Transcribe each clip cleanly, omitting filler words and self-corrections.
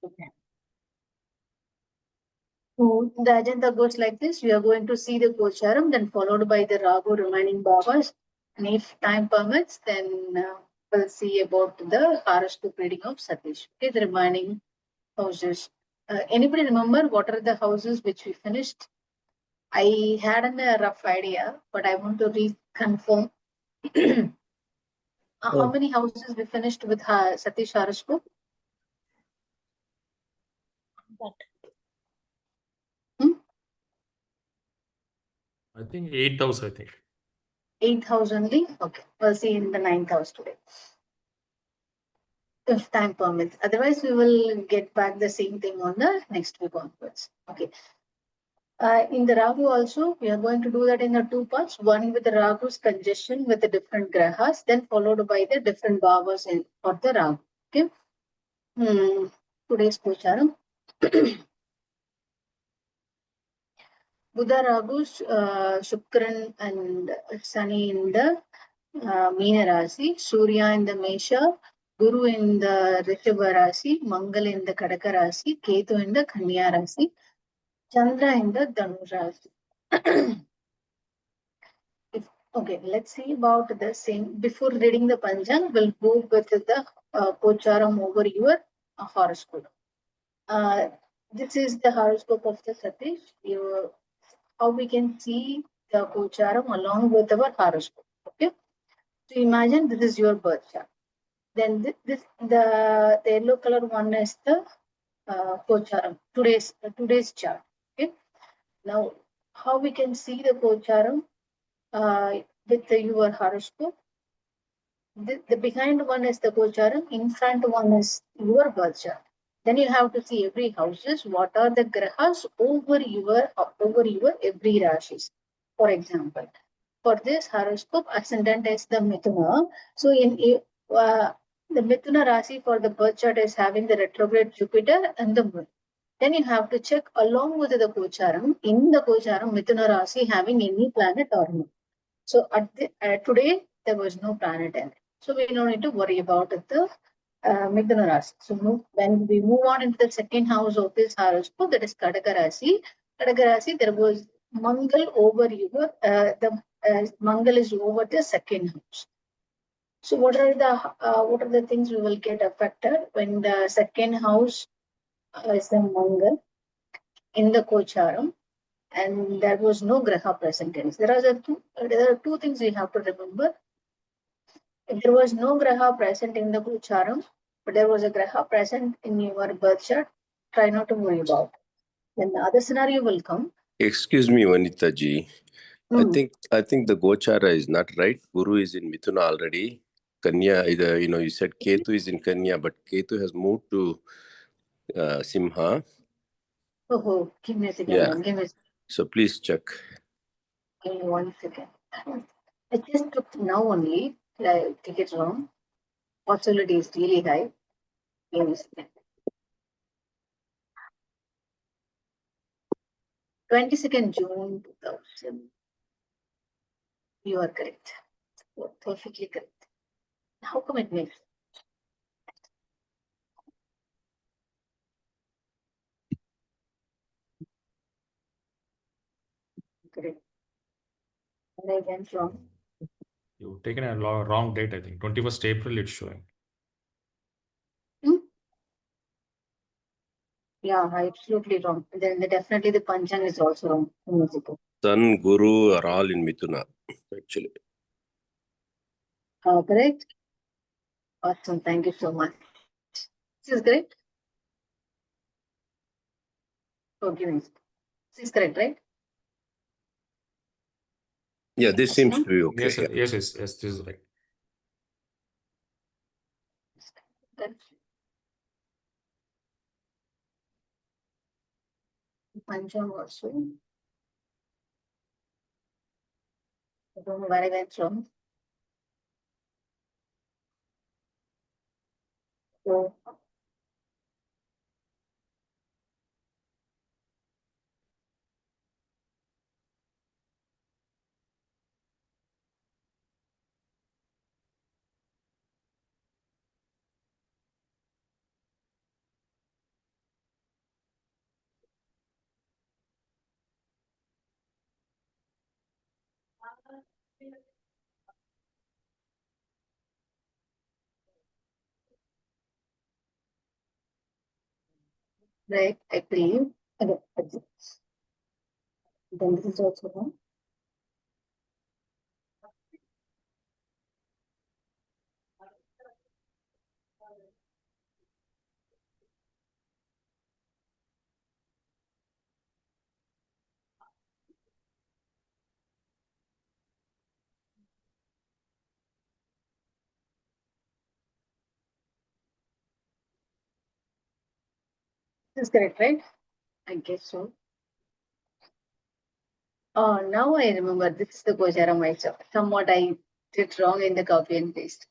Okay. So the agenda goes like this. We are going to see the Gocharam, then followed by the Rahu remaining Bhavas. And if time permits, then we'll see about the horoscope reading of Satish. Okay, the remaining houses. Anybody remember what are the houses which we finished? I had a rough idea, but I want to reconfirm. How many houses we finished with Satish horoscope? I think 8 house, I think. 8 house only? Okay. We'll see in the 9th house today. If time permits. Otherwise, we will get back the same thing on the next week onwards. Okay. In the Rahu also, we are going to do that in the two parts. One with the Rahu's congestion with the different grahas, then followed by the different bhavas for the Rahu. Okay. Today's Gocharam. Buddha Rahu's Shukran and Sunny in the Meena Rasi, Surya in the Mesha, Guru in the Rishabha Rasi, Mangal in the Kadaka Rasi, Ketu in the Kanya Rasi, Chandra in the Dhanu Rasi. Okay, let's see about the same. Before reading the Panchang, we'll go with the Pocharam over your horoscope. This is the horoscope of the Satish. How we can see the Pocharam along with our horoscope. Okay, so imagine this is your birth chart. Then the yellow color one is the Pocharam, today's chart. Okay. Now, how we can see the Pocharam with your horoscope? The behind one is the Gocharam, in front one is your birth chart. Then you have to see every houses, what are the grahas over your every rashis. For example, for this horoscope, ascendant is the Mithuna. So the Mithuna Rasi for the birth chart is having the retrograde Jupiter and the Moon. Then you have to check along with the Gocharam, in the Gocharam, Mithuna Rasi having any planet or not. So today, there was no planet in it. So we don't need to worry about the Mithuna Rasi. So when we move on into the second house of this horoscope, that is Kadaka Rasi. Kadaka Rasi, there was Mangal over your, Mangal is over the second house. So what are the things we will get affected when the second house is the Mangal in the Kocharam? And there was no graha present in it. There are two things we have to remember. If there was no graha present in the Gocharam, but there was a graha present in your birth chart, try not to worry about it. Then the other scenario will come. Excuse me, Vanita ji. I think the Gochara is not right. Guru is in Mithuna already. Kanya, you said Ketu is in Kanya, but Ketu has moved to Simha. Oh, give me a second. Yeah. Give me a second. So please check. Give me 1 second. I just took now only. I take it wrong. Possibility is really high. Give me a second. 22nd June 2000. You are correct. You are perfectly correct. How come it makes? Correct. And I went wrong. You've taken a wrong date, I think. 21st April it's showing. Yeah, absolutely wrong. Then definitely the Panchang is also wrong. Sun, Guru are all in Mithuna, actually. Correct? Awesome. Thank you so much. This is correct? Forgive me. This is correct, right? Yeah, this seems to be okay. Yes, Yeah. yes, this is right. Panchang also. I don't know where I went from. So, Right, I believe. Okay, then this is also wrong. This is correct, right? I guess so. Oh, now I remember. This is the Gocharam myself. Somewhat I did wrong in the copy and paste.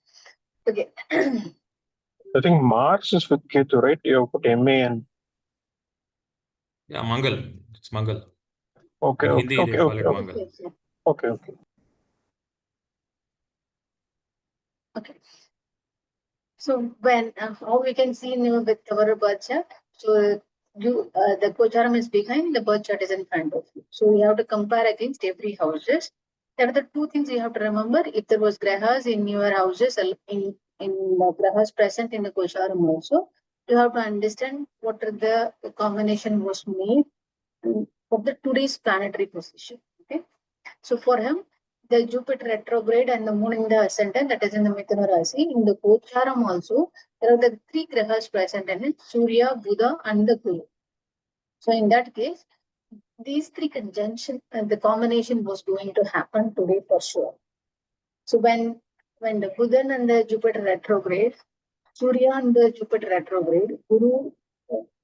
Okay. I think Mars is with Ketu, right? You put MA and Yeah, Mangal. It's Mangal. okay, In okay, Hindi, okay, they call okay, it okay, Mangal. okay, okay. Okay. So when how we can see with our birth chart, so you the Gocharam is behind, the birth chart is in front of you. So we have to compare against every houses. There are the two things you have to remember. If there was grahas in your houses, in the grahas present in the Gocharam also, you have to understand what are the combination was made of the today's planetary position. Okay. So for him, the Jupiter retrograde and the moon in the ascendant, that is in the Mithuna Rasi, in the Gocharam also, there are the three grahas present in it, Surya, Buddha, and the Guru. So in that case, these three conjunction and the combination was going to happen today for sure. So when the Buddha and the Jupiter retrograde, Surya and the Jupiter retrograde, Guru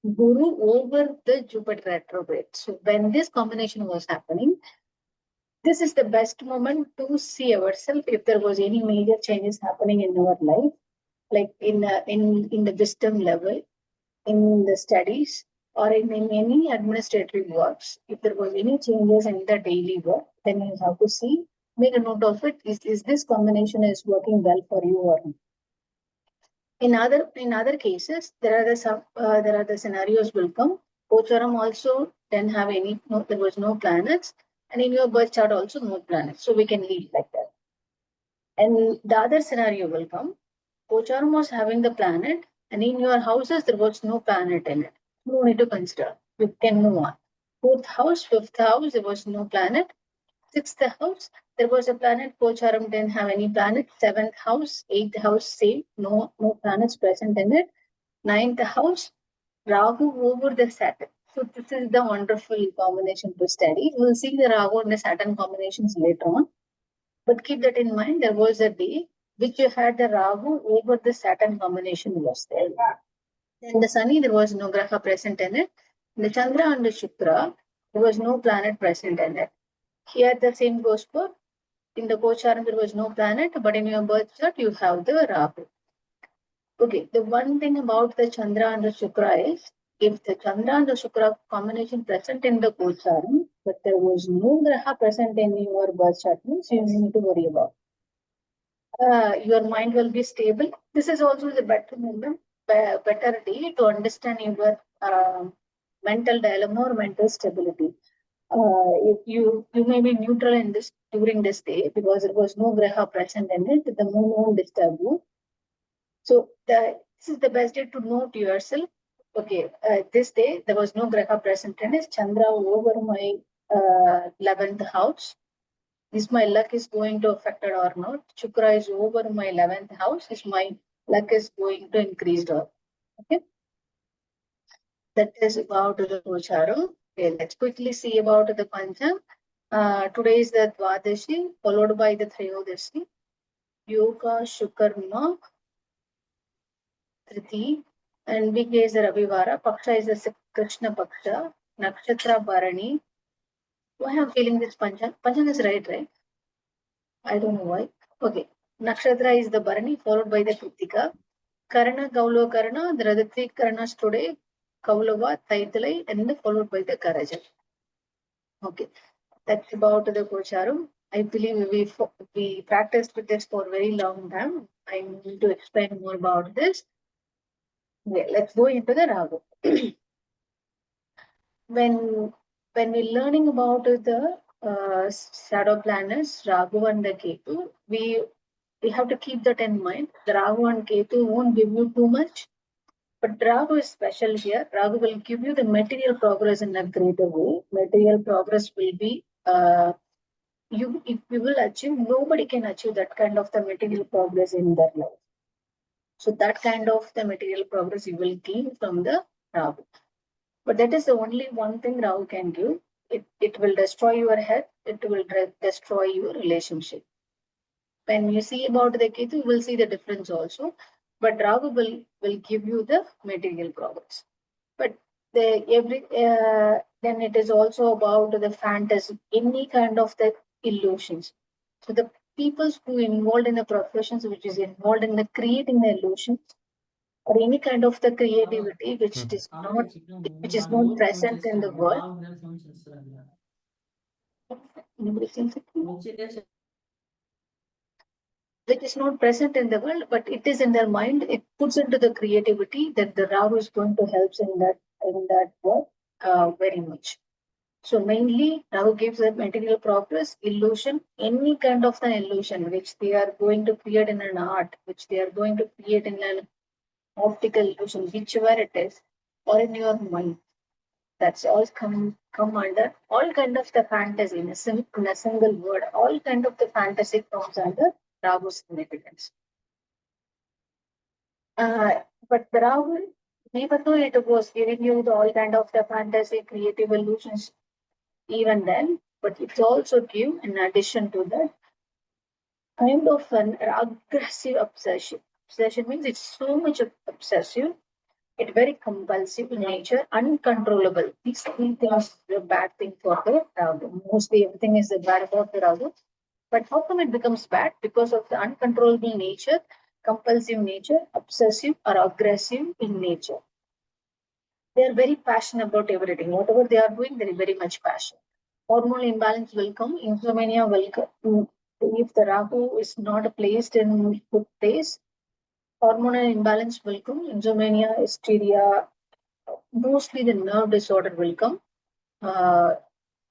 over the Jupiter retrograde. So when this combination was happening, this is the best moment to see ourselves if there was any major changes happening in our life, like in the wisdom level, in the studies, or in any administrative works. If there was any changes in the daily work, then you have to see, make a note of it. Is this combination is working well for you or not? In other cases, there are the scenarios will come. Gocharam also didn't have any. No, there was no planets, and in your birth chart also no planets. So we can leave like that. And the other scenario will come. Gocharam was having the planet, and in your houses there was no planet in it. No need to consider. We can move on. Fourth house, fifth house, there was no planet. Sixth house, there was a planet. Gocharam didn't have any planet. Seventh house, eighth house, same. No planets present in it. Ninth house, Rahu over the Saturn. So this is the wonderful combination to study. We'll see the Rahu and the Saturn combinations later on. But keep that in mind. There was a day which you had the Rahu over the Saturn combination was there. Then the Sunny, there was no Graha present in it. The Chandra and the Shukra, there was no planet present in it. Here the same goes for, in the Gocharam there was no planet, but in your birth chart you have the Rahu. Okay, the one thing about the Chandra and the Shukra is, if the Chandra and the Shukra combination present in the Gocharam, but there was no Graha present in your birth chart, means you need to worry about. Your mind will be stable. This is also the better moment, better day to understand your mental dilemma or mental stability. If you may be neutral in this during this day because there was no graha present in it, the moon won't disturb you. So this is the best day to note yourself. Okay, this day there was no graha present in it. Chandra over my 11th house. Is my luck is going to affect it or not? Shukra is over my 11th house. Is my luck is going to increase or okay? That is about the Gocharam. Okay, let's quickly see about the Pancham. Today is the Dwadashi, followed by the Trayodashi. Yoga, Shukarma, Triti, and week is the Ravivara. Paksha is the Krishna Paksha. Nakshatra Bharani. Why I'm feeling this Pancham? Pancham is right? I don't know why. Okay. Nakshatra is the Bharani, followed by the Kritika. Karana, Kaulava, Karana. There are the three Karanas today. Kaulava, Taitalai, and then followed by the Karaja. Okay. That's about the Gocharam. I believe we practiced with this for a very long time. I need to explain more about this. Okay, let's go into the Rahu. when we're learning about the shadow planets, Rahu and the Ketu, we have to keep that in mind. The Rahu and Ketu won't give you too much, but Rahu is special here. Rahu will give you the material progress in a greater way. Material progress will be if you will achieve, nobody can achieve that kind of the material progress in their life. So that kind of the material progress you will gain from the Rahu. But that is the only one thing Rahu can give. It will destroy your health. It will destroy your relationship. When you see about the Ketu, you will see the difference also. But Rahu will give you the material progress. But then it is also about the fantasy, any kind of the illusions. So the people who involved in the professions which is involved in the creating the illusions or any kind of the creativity which is not present in the world. Which is not present in the world, but it is in their mind. It puts into the creativity that the Rahu is going to help in that work very much. So mainly Rahu gives a material progress, illusion, any kind of an illusion which they are going to create in an art, which they are going to create in an optical illusion, whichever it is, or in your mind. That's all come under all kind of the fantasy in a single word. All kind of the fantasy comes under Rahu's significance. But the Rahu, even though it was giving you all kind of the fantasy, creative illusions, even then, but it also give, in addition to that, kind of an aggressive obsession. Obsession means it's so much obsessive. It's very compulsive in nature, uncontrollable. These three things are a bad thing for the Rahu. Mostly everything is bad about the Rahu. But how come it becomes bad? Because of the uncontrollable nature, compulsive nature, obsessive or aggressive in nature. They are very passionate about everything. Whatever they are doing, they are very much passionate. Hormonal imbalance will come, insomnia will come. If the Rahu is not placed in good place, hormonal imbalance will come, insomnia, hysteria, mostly the nerve disorder will come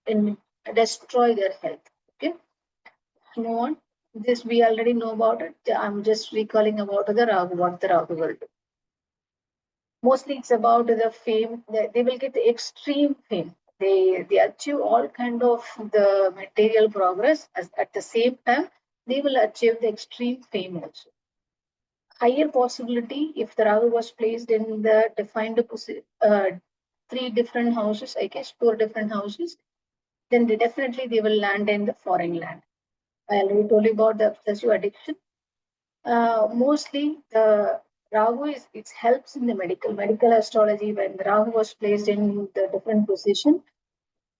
and destroy their health. Okay, move on. This we already know about it. I'm just recalling about the Rahu, what the Rahu will do. Mostly it's about the fame. They will get the extreme fame. They achieve all kind of the material progress at the same time they will achieve the extreme fame also. Higher possibility if the Rahu was placed in the defined three different houses, I guess 4 different houses, then they will land in the foreign land. I already told you about the obsessive addiction. Mostly the Rahu it helps in the medical astrology. When the Rahu was placed in the different position,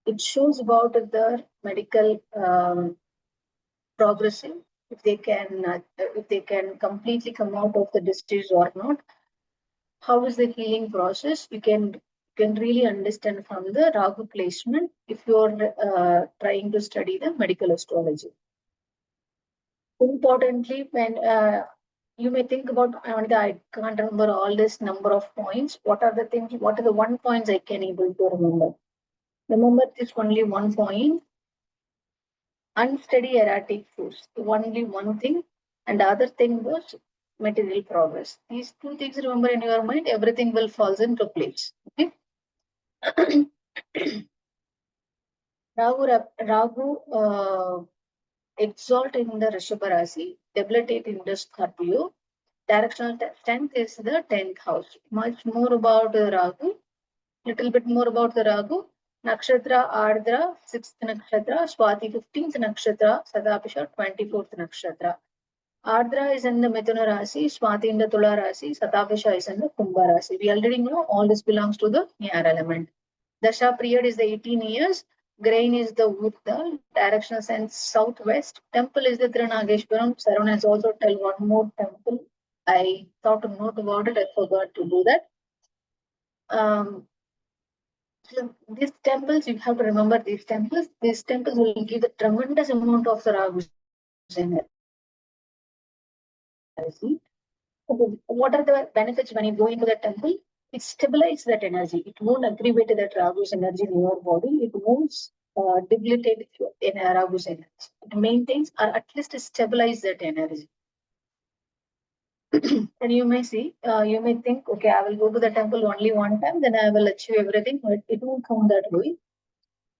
it shows about the medical progressive, if they can completely come out of the disease or not. How is the healing process? You can really understand from the Rahu placement if you're trying to study the medical astrology. Importantly, when you may think about, I can't remember all this number of points. What are the things? What are the 1 points I can able to remember? Remember this only 1 point. Unsteady erratic force. Only one thing, and the other thing was material progress. These 2 things remember in your mind, everything will fall into place. Okay. Rahu exalt in the Rishabha Rasi, debilitate in the Scorpio. Directional strength is the 10th house. Much more about Rahu, little bit more about the Rahu. Nakshatra Ardra, 6th Nakshatra, Swati 15th Nakshatra, Sadapisha 24th Nakshatra. Ardra is in the Mithuna Rasi, Swati in the Tula Rasi, Sadapisha is in the Kumbha Rasi. We already know all this belongs to the air element. Dasha period is the 18 years. Grain is the Uddal, directional sense southwest. Temple is the Trinageshwaram. Saran has also tell one more temple. I thought to note about it, I forgot to do that. So these temples, you have to remember these temples. These temples will give the tremendous amount of the Rahu energy. What are the benefits when you go into the temple? It stabilizes that energy. It won't aggravate that Rahu's energy in your body. It moves debilitate Rahu's energy. It maintains or at least stabilize that energy. And you may see, you may think, okay, I will go to the temple only one time, then I will achieve everything, but it won't come that way.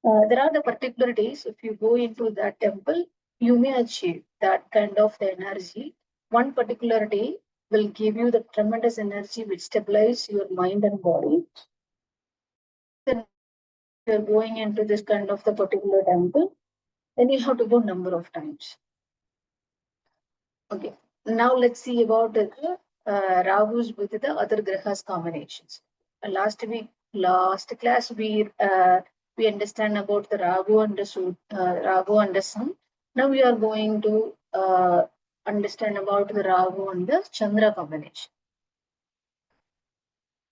There are the particular days, if you go into that temple, you may achieve that kind of the energy. One particular day will give you the tremendous energy which stabilize your mind and body. Then you're going into this kind of the particular temple, then you have to go number of times. Okay, now let's see about the Rahus with the other grahas combinations. Last class, we understand about the Rahu and the Rahu and the Sun. Now we are going to understand about the Rahu and the Chandra combination.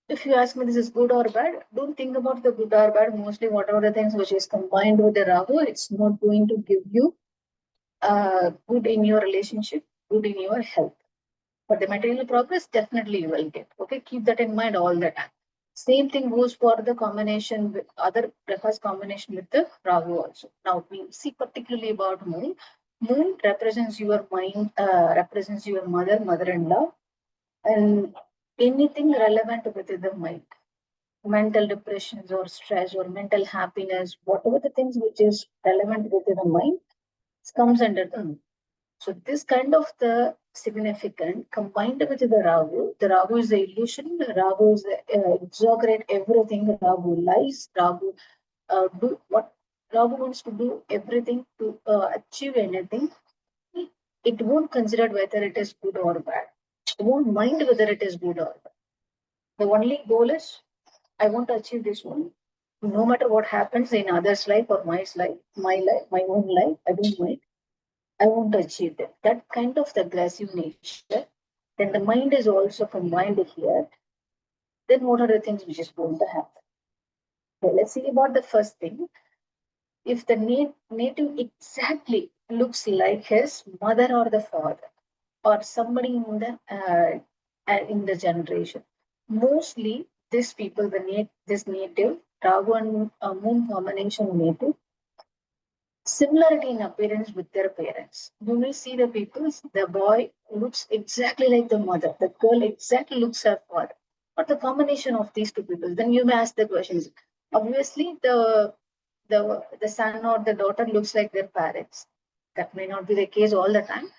If you ask me this is good or bad, don't think about the good or bad. Mostly whatever the things which is combined with the Rahu, it's not going to give you good in your relationship, good in your health. But the material progress, definitely you will get. Okay, keep that in mind all the time. Same thing goes for the combination with other grahas combination with the Rahu also. Now we see particularly about Moon. Moon represents your mind, represents your mother-in-law, and anything relevant with the mind. Mental depressions or stress or mental happiness, whatever the things which is relevant with the mind, comes under the Moon. So this kind of the significant combined with the Rahu is the illusion, the Rahu is the exaggerate everything, Rahu lies, Rahu do what Rahu wants to do everything to achieve anything. It won't consider whether it is good or bad. It won't mind whether it is good or bad. The only goal is I want to achieve this one. No matter what happens in others' life or my life, my own life, I don't mind. I want to achieve that. That kind of the aggressive nature, then the mind is also combined here. Then what are the things which is going to happen? Okay, let's see about the first thing. If the native exactly looks like his mother or the father, or somebody in the generation, mostly these people, this native, Rahu and Moon combination native, similarity in appearance with their parents. You may see the people, the boy looks exactly like the mother, the girl exactly looks her father. But the combination of these two people, then you may ask the questions. Obviously, the son or the daughter looks like their parents. That may not be the case all the time.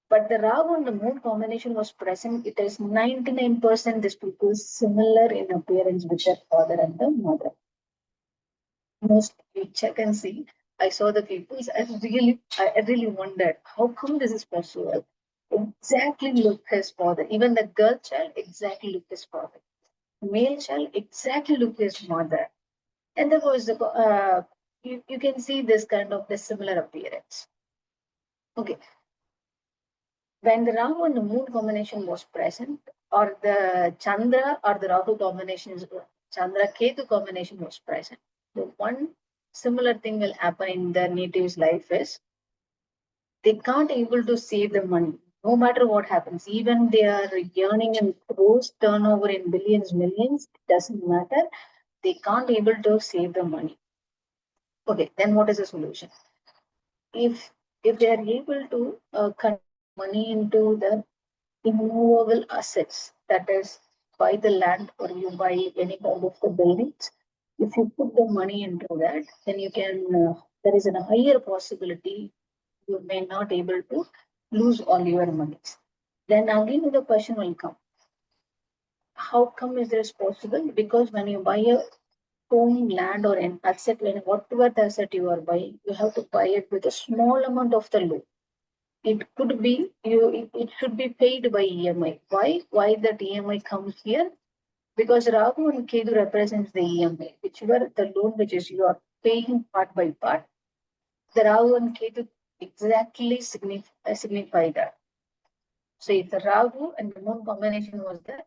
But the Rahu and the Moon combination was present. It is 99% these people similar in appearance with their father and the mother. Most you check and see. I saw the people. I really wondered how come this is possible. Exactly look his father. Even the girl child exactly look his father. Male child exactly look his mother. And there was you can see this kind of the similar appearance. Okay. When the Rahu and the Moon combination was present, or the Chandra or the Rahu combination, Chandra Ketu combination was present, the one similar thing will happen in the native's life is they can't able to save the money. No matter what happens, even they are earning in crores turnover in billions, millions, it doesn't matter. They can't able to save the money. Okay, then what is the solution? If they are able to convert money into the immovable assets, that is, buy the land or you buy any kind of the buildings, if you put the money into that, then you can, there is a higher possibility you may not able to lose all your monies. Then again the question will come, how come is this possible? Because when you buy a home, land or an asset, when whatever the asset you are buying, you have to buy it with a small amount of the loan. It could be it should be paid by EMI. Why that EMI comes here? Because Rahu and Ketu represents the EMI, whichever the loan which is you are paying part by part. The Rahu and Ketu exactly signify that. So if the Rahu and the Moon combination was there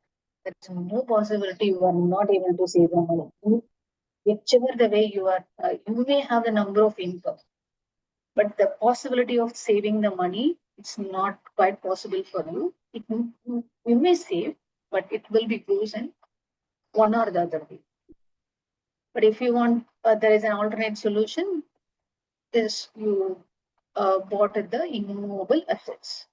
is no possibility you are not able to save the money. Whichever the way you are, you may have the number of income, but the possibility of saving the money, it's not quite possible for you. You may save, but it will be goes in one or the other way. But if you want, there is an alternate solution, is you bought the immovable assets.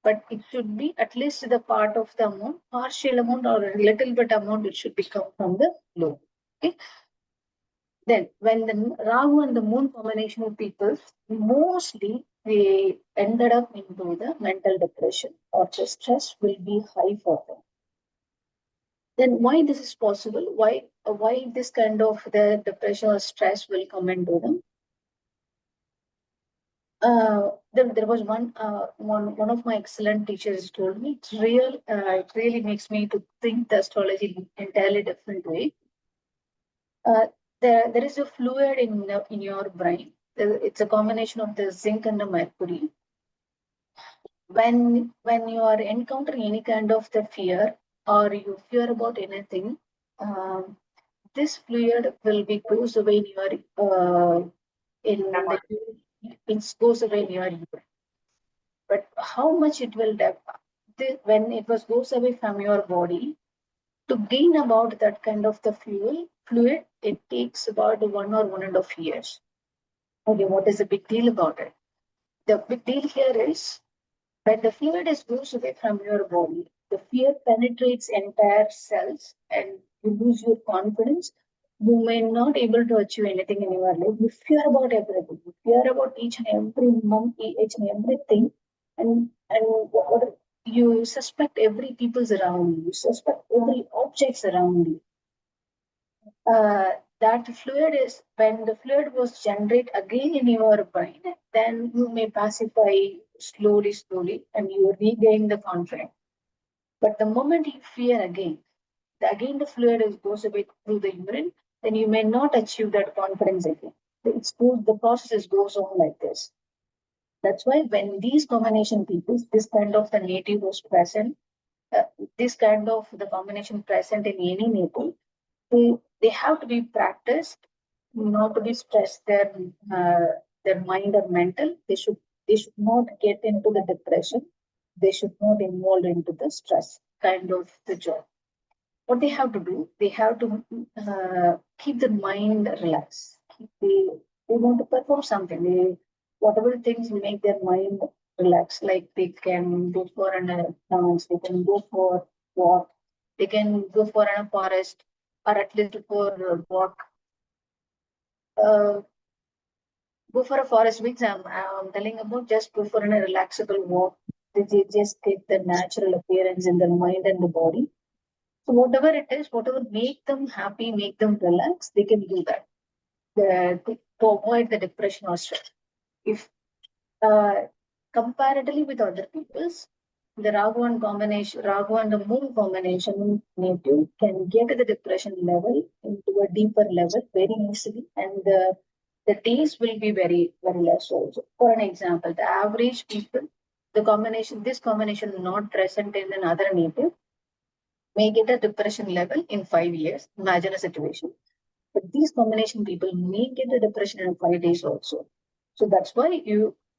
But it should be at least the part of the amount, partial amount or a little bit amount, it should be come from the loan. Okay. Then when the Rahu and the moon combination of people, mostly they ended up into the mental depression or the stress will be high for them. Then why this is possible? Why this kind of the depression or stress will come into them? There was one of my excellent teachers told me it really makes me to think the astrology in entirely different way. There is a fluid in your brain. It's a combination of the zinc and the mercury. When you are encountering any kind of the fear or you fear about anything, this fluid will be goes away in your it goes away in your urine. But how much it will when it goes away from your body, to gain about that kind of the fluid, it takes about 1 or 1.5 years. Okay, what is the big deal about it? The big deal here is when the fluid goes away from your body, the fear penetrates entire cells and you lose your confidence. You may not able to achieve anything in your life. You fear about everything. You fear about each and every monkey, each and everything, and what you suspect every people's around you. You suspect every objects around you. That fluid is when the fluid was generated again in your brain, then you may pacify slowly, and you regain the confidence. But the moment you fear again the fluid goes away through the urine, then you may not achieve that confidence again. The process goes on like this. That's why when these combination people, this kind of the native was present, this kind of the combination present in any native, they have to be practiced not to be stressed their mind or mental. They should not get into the depression. They should not involve into the stress kind of the job. What they have to do, they have to keep their mind relaxed. They want to perform something. Whatever things make their mind relax, like they can go for an dance, they can go for walk, they can go for a forest, or at least for a walk. Go for a forest means I'm telling about just go for a relaxable walk. They just get the natural appearance in their mind and the body. So whatever it is, whatever make them happy, make them relax, they can do that to avoid the depression or stress. If comparatively with other peoples, the Rahu and the moon combination native can get to the depression level into a deeper level very easily, and the days will be very, very less also. For an example, the average people, this combination not present in another native, may get a depression level in 5 years. Imagine a situation. But these combination people may get a depression in 5 days also. So that's why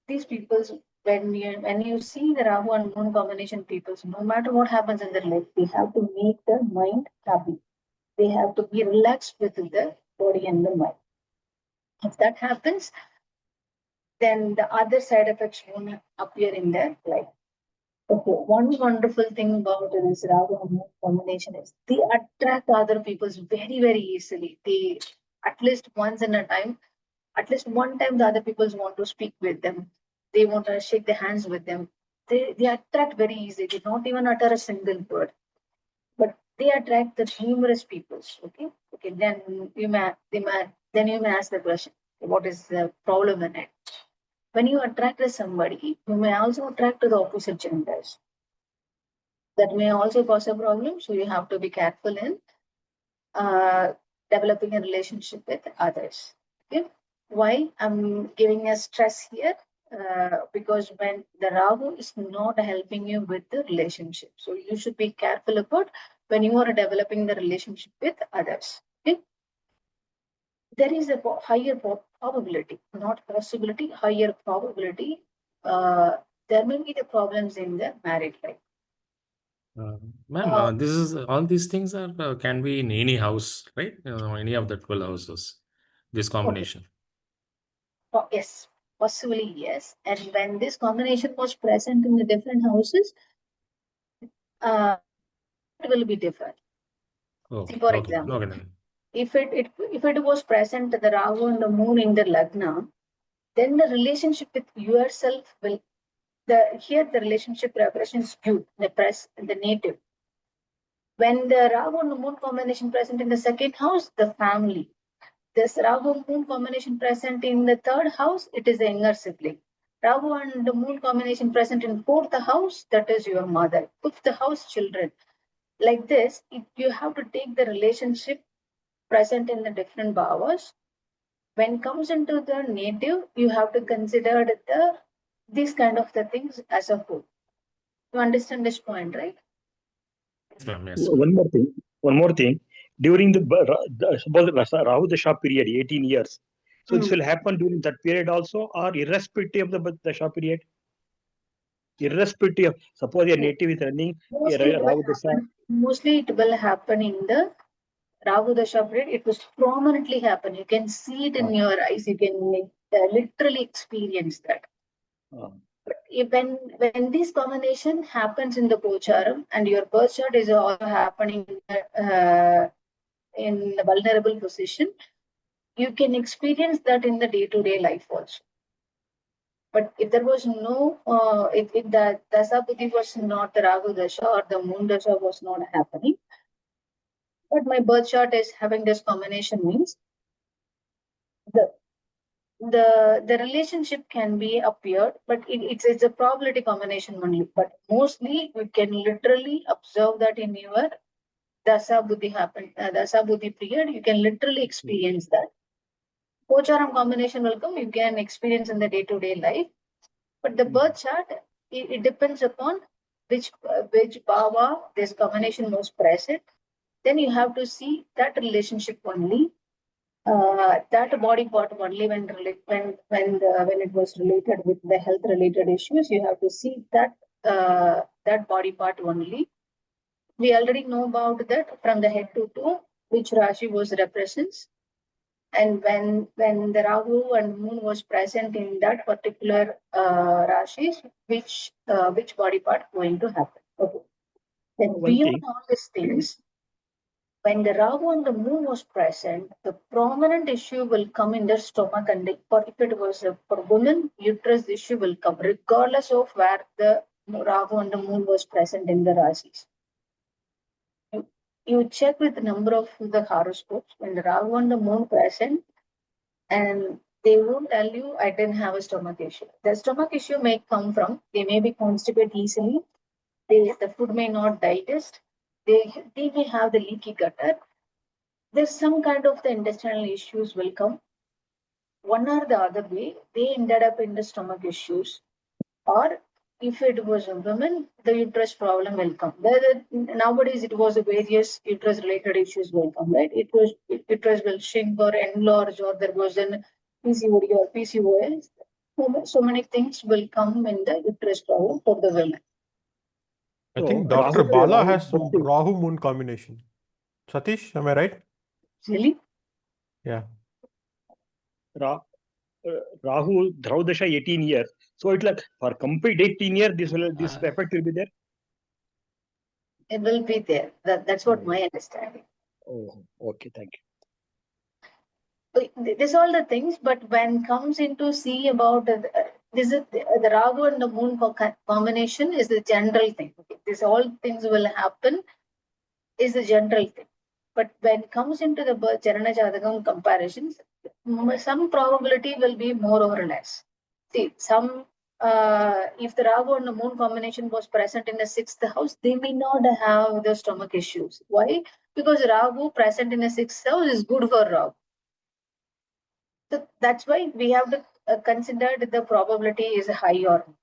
these people, when you see the Rahu and Moon combination people, no matter what happens in their life, they have to make their mind happy. They have to be relaxed with the body and the mind. If that happens, then the other side effects won't appear in their life. Okay, one wonderful thing about this Rahu and Moon combination is they attract other people very, very easily. They at least once in a time, at least one time, the other people want to speak with them. They want to shake their hands with them. They attract very easily. They don't even utter a single word, but they attract the numerous peoples. Okay. Then then you may ask the question, what is the problem in it? When you attract somebody, you may also attract to the opposite genders. That may also cause a problem. So you have to be careful in developing a relationship with others. Okay. Why I'm giving a stress here? Because when the Rahu is not helping you with the relationship, so you should be careful about when you are developing the relationship with others. Okay. There is a higher probability, not possibility, higher probability. There may be the problems in the married life. Ma'am, this is all these things are can be in any house, right? Any of the 12 houses. This combination. Oh, yes, possibly yes. And when this combination was present in the different houses, it will be different. See, Okay, for okay, example, okay. Then. if it was present the Rahu and the moon in the Lagna, then the relationship with yourself will here the relationship represents you, the native. When the Rahu and the moon combination present in the second house, the family. This Rahu moon combination present in the third house, it is the younger sibling. Rahu and the moon combination present in fourth house, that is your mother. Fifth house, children. Like this, you have to take the relationship present in the different bhavas. When comes into the native, you have to consider these kind of the things as a whole. You understand this point, right? Yes, ma'am. Yes, ma'am. One more thing. During suppose Rahu Dasha period, 18 years. So this will happen during that period also, or irrespective of the Dasha period? Irrespective, suppose a native is running Rahu Dasha. Mostly it will happen in the Rahu Dasha period. It was prominently happen. You can see it in your eyes. You can literally experience that. But when this combination happens in the Gocharam and your birth chart is also happening in a vulnerable position, you can experience that in the day-to-day life also. But if there was no, if the Dasa Buddhi was not the Rahu Dasha or the Moon Dasha was not happening, but my birth chart is having this combination means the relationship can be appeared, but it's a probability combination only. But mostly we can literally observe that in your Dasa Buddhi Dasa Buddhi period, you can literally experience that. Gocharam combination will come, you can experience in the day-to-day life. But the birth chart, it depends upon which bhava this combination was present. Then you have to see that relationship only, that body part only when it was related with the health related issues. You have to see that body part only. We already know about that from the head to toe, which Rashi was represents. And when the Rahu and Moon was present in that particular Rashis, which body part going to happen. Okay. Then beyond all these things, when the Rahu and the Moon was present, the prominent issue will come in their stomach, and if it was for women, uterus issue will come, regardless of where the Rahu and the Moon was present in the Rashis. You check with the number of the horoscopes when the Rahu and the Moon present, and they won't tell you I didn't have a stomach issue. The stomach issue may come from they may be constipated easily, the food may not digest, they may have the leaky gutter. There's some kind of the intestinal issues will come. One or the other way, they ended up in the stomach issues. Or if it was a woman, the uterus problem will come. Nowadays, it was a various uterus related issues will come, right? Uterus will shrink or enlarge, or there was an PCOD or PCOS. So many things will come in the uterus problem for the women. I think Dr. Bala has some Rahu Moon combination. Satish, am I right? Really? Yeah. Rahu Dasha 18 years. So it's like for complete 18 years, this effect will be there. It will be there. That's what my understanding. Oh, okay, thank you. These all the things, but when comes into see about this is the Rahu and the Moon combination is the general thing. Okay? This all things will happen is the general thing. But when it comes into the birth Jarana Jatagam comparisons, some probability will be more or less. See, some if the Rahu and the Moon combination was present in the sixth house, they may not have the stomach issues. Why? Because Rahu present in the sixth house is good for Rahu. So that's why we have to consider the probability is high or not.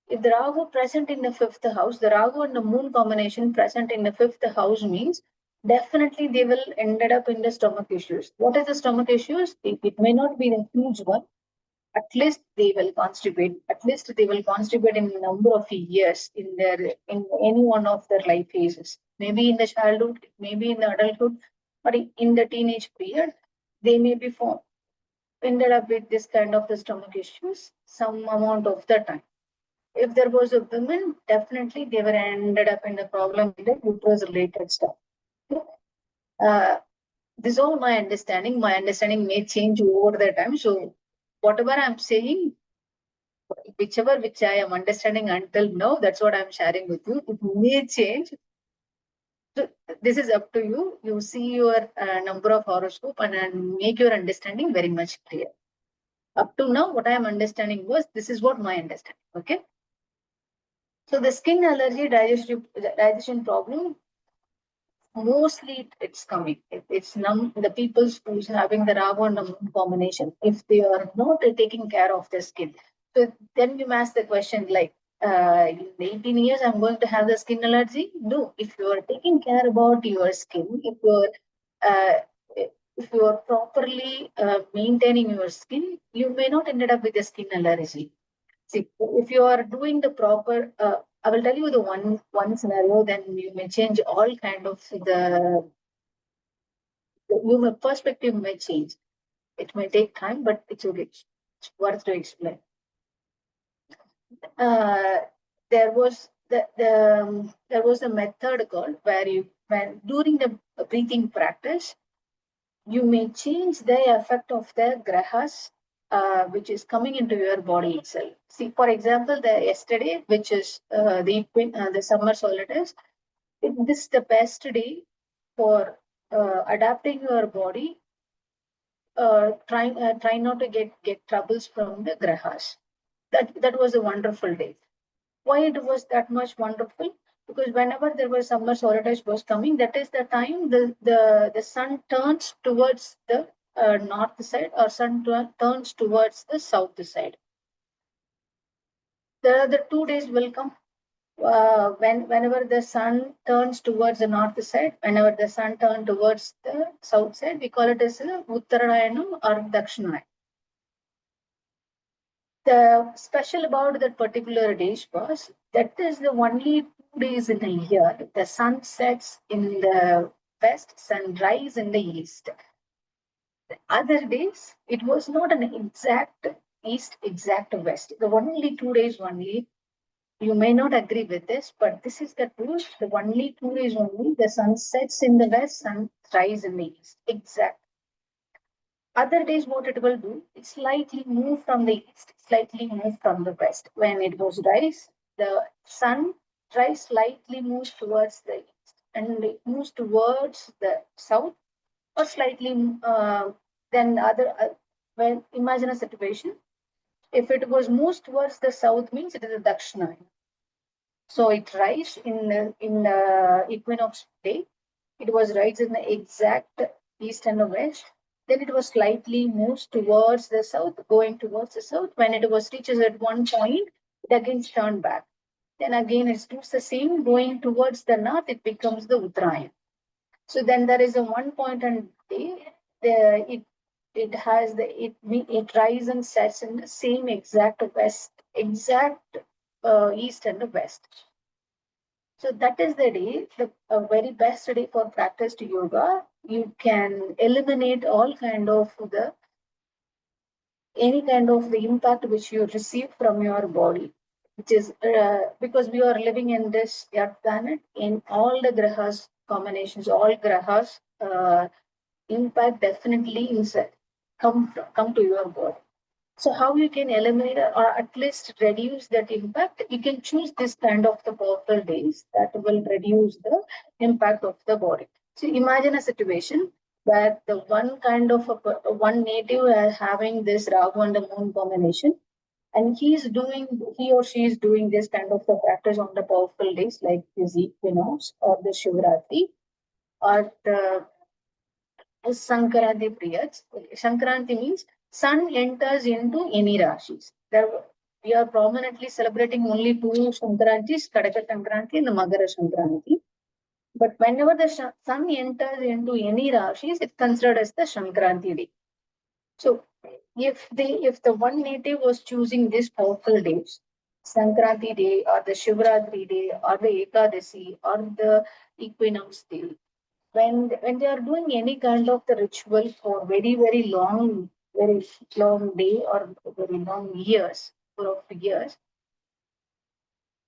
If the Rahu present in the fifth house, the Rahu and the Moon combination present in the fifth house means definitely they will ended up in the stomach issues. What is the stomach issues? It may not be the huge one. at least they will contribute. At least they will contribute in a number of years in any one of their life phases. Maybe in the childhood, maybe in the adulthood, or in the teenage period, they may be ended up with this kind of the stomach issues some amount of the time. If there was a woman, definitely they were ended up in the problem in the uterus related stuff. This is all my understanding. My understanding may change over the time. So whatever I'm saying, which I am understanding until now, that's what I'm sharing with you. It may change. So this is up to you. You see your number of horoscope and make your understanding very much clear. Up to now, what I am understanding was this is what my understanding. Okay. So the skin allergy digestion problem, mostly it's coming. It's the people who's having the Rahu and the Moon combination. If they are not taking care of their skin, so then you ask the question like, in 18 years, I'm going to have the skin allergy? No. If you are taking care about your skin, if you are properly maintaining your skin, you may not end up with a skin allergy. See, if you are doing the proper, I will tell you the one scenario, then you may change all kind of your perspective may change. It may take time, but it's okay. It's worth to explain. There was there was a method called where during the breathing practice, you may change the effect of the grahas, which is coming into your body itself. See, for example, yesterday, which is the summer solstice, this is the best day for adapting your body. Try not to get troubles from the grahas. That was a wonderful day. Why it was that much wonderful? Because whenever there was summer solstice was coming, that is the time the sun turns towards the north side, or sun turns towards the south side. The 2 days will come whenever the sun turns towards the north side, whenever the sun turns towards the south side, we call it as Uttarayanam or Dakshinayam. The special about that particular dish was that is the only 2 days in a year. The sun sets in the west, sunrise in the east. The other days, it was not an exact east, exact west. The only 2 days only. You may not agree with this, but this is the truth. The only 2 days only, the sun sets in the west, sunrise in the east. Exact. Other days, what it will do, it slightly move from the east, slightly move from the west. When it goes rise, the sun slightly moves towards the east, and it moves towards the south, or slightly then when imagine a situation. If it was moves towards the south, means it is a Dakshinayam. So it rises in equinox day. It was rise in the exact east and the west. Then it was slightly moves towards the south, going towards the south. When it was reaches at one point, it again turned back. Then again it does the same, going towards the north, it becomes the Uttarayan. So then there is a 1 point and day. It rises and sets in the same exact west, exact east and the west. So that is the day, the very best day for practiced yoga. You can eliminate all kind of any kind of the impact which you receive from your body, which is because we are living in this earth planet, in all the grahas combinations, all grahas impact definitely inside come to your body. So how you can eliminate or at least reduce that impact? You can choose this kind of the powerful days that will reduce the impact of the body. So imagine a situation where the one kind of one native having this Rahu and the Moon combination, and he or she is doing this kind of the practice on the powerful days like this equinox or the Shivratri or the Sankranti periods. Sankranti means sun enters into any rashis. We are prominently celebrating only two Sankrantis, Kadaka Sankranti and the Magara Sankranti. But whenever the sun enters into any rashis, it's considered as the Sankranti day. So if the one native was choosing these powerful days, Sankranti day or the Shivratri day or the Ekadasi or the equinox day, when they are doing any kind of the ritual for very long day or very long years, for years,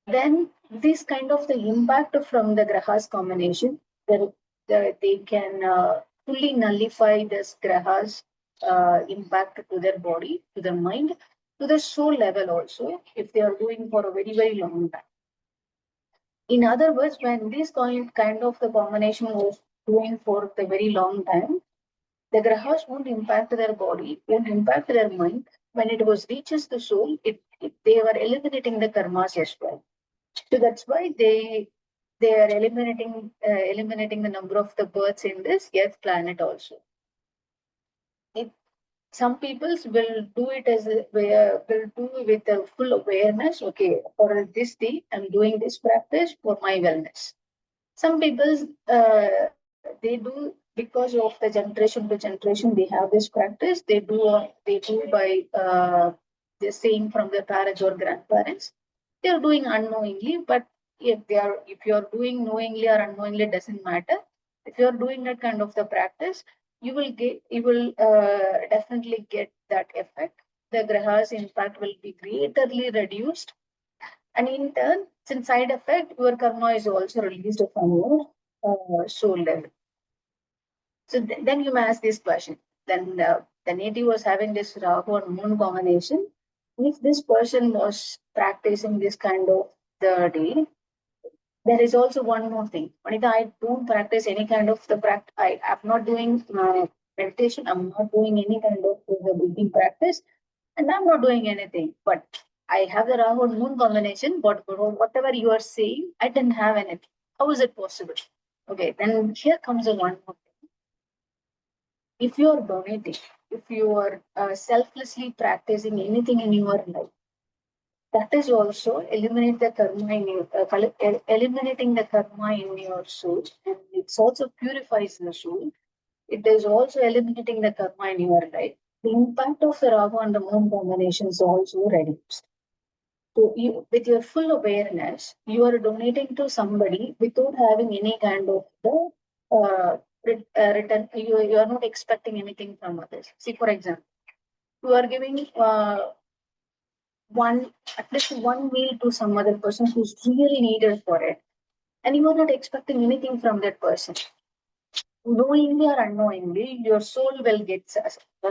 then this kind of the impact from the grahas combination, they can fully nullify this grahas impact to their body, to their mind, to the soul level also, if they are doing for a very long time. In other words, when this kind of the combination was doing for the very long time, the grahas won't impact their body, won't impact their mind. When it was reaches the soul, they were eliminating the karmas as well. So that's why they are eliminating the number of the births in this Earth planet also. Some people will do it as will do with a full awareness. Okay, for this day, I'm doing this practice for my wellness. Some people they do because of the generation to generation they have this practice. They do by just saying from their parents or grandparents. They are doing unknowingly, but if you are doing knowingly or unknowingly, doesn't matter. If you are doing that kind of the practice, you will definitely get that effect. The grahas impact will be greatly reduced, and in turn, since side effect, your karma is also released from your soul level. So then you may ask this question. Then the native was having this Rahu and Moon combination. If this person was practicing this kind of the day, there is also one more thing. Vanita, I don't practice any kind of the practice. I'm not doing meditation. I'm not doing any kind of the breathing practice, and I'm not doing anything. But I have the Rahu and Moon combination. But whatever you are saying, I didn't have anything. How is it possible? Okay, then here comes a one more thing. If you are donating, if you are selflessly practicing anything in your life, that is also eliminate the karma in your eliminating the karma in your soul, and it also purifies the soul. It is also eliminating the karma in your life. The impact of the Rahu and the Moon combination is also reduced. So, with your full awareness, you are donating to somebody without having any kind of the return. You are not expecting anything from others. See, for example, you are giving at least one meal to some other person who's really needed for it, and you are not expecting anything from that person. Knowingly or unknowingly, your soul will get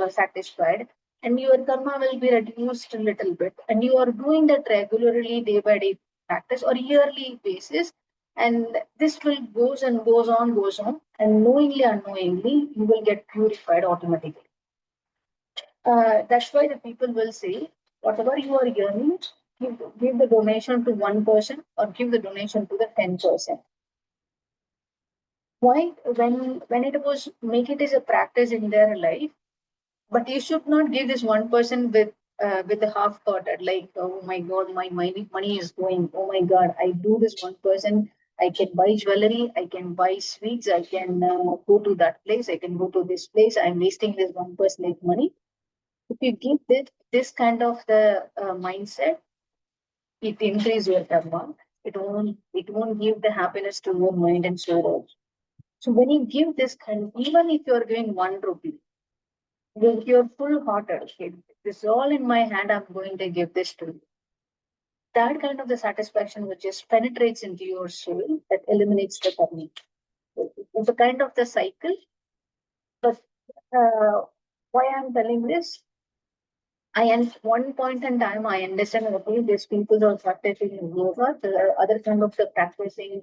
satisfied, and your karma will be reduced a little bit. And you are doing that regularly, day by day practice or yearly basis, and this will goes on, and knowingly, unknowingly, you will get purified automatically. That's why the people will say, whatever you are earning, give the donation to one person or give the donation to the 10%. Why? When it was make it as a practice in their life, but you should not give this one person with the half-hearted, like, oh my God, my money is going. Oh my God, I do this one person. I can buy jewelry, I can buy sweets, I can go to that place, I can go to this place. I'm wasting this one person's money. If you give this kind of the mindset, it increases your karma. It won't give the happiness to your mind and soul. So when you give this kind, even if you're giving 1 rupee, with your full hearted, okay, this is all in my hand, I'm going to give this to you. That kind of the satisfaction which just penetrates into your soul, that eliminates the karma. It's a kind of the cycle. But why I'm telling this, at one point in time, I understand, okay, these people are practicing yoga, there are other kind of the practicing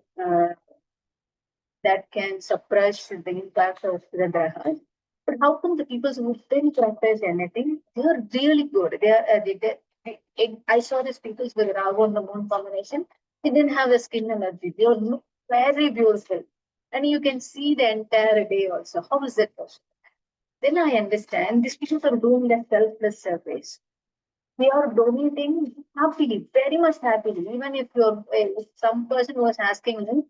that can suppress the impact of the grahas. But how come the people who didn't practice anything, they are really good. They are. I saw these people with Rahu and the Moon combination. They didn't have a skin allergy. They were very beautiful, and you can see the entire day also. How is that possible? Then I understand these people are doing the selfless service. They are donating happily, very much happily. Even if some person was asking them,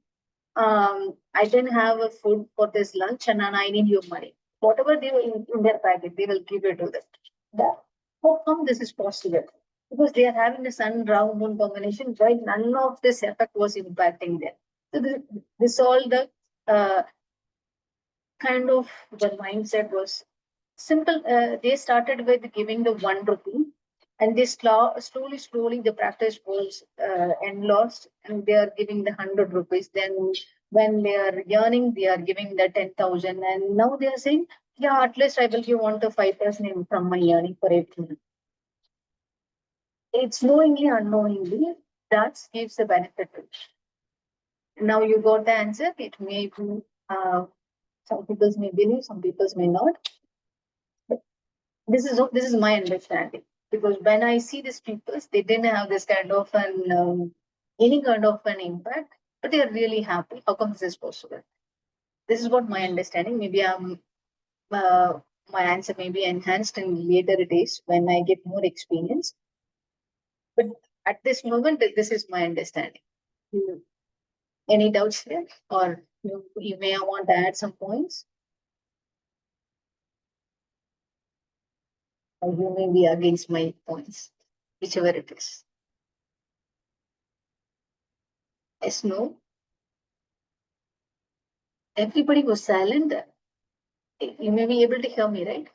I didn't have a food for this lunch and I need your money. Whatever they were in their packet, they will give it to them. How come this is possible? Because they are having a sun Rahu moon combination, right? None of this effect was impacting them. So this all the kind of the mindset was simple. They started with giving the 1 rupee, and they slowly the practice was and lost, and they are giving the 100 rupees. Then when they are earning, they are giving the 10,000, and now they are saying, yeah, at least I will give 1 to 5% from my earning for every month. It's knowingly, unknowingly, that gives the benefit. Now you got the answer. It may be some people may believe, some people may not. But this is my understanding, because when I see these people, they didn't have this kind of an any kind of an impact, but they are really happy. How come this is possible? This is what my understanding. Maybe my answer may be enhanced in later days when I get more experience. But at this moment, this is my understanding. Any doubts here, or you may want to add some points? Or you may be against my points, whichever it is. Yes, no? Everybody was silent. You may be able to hear me, right?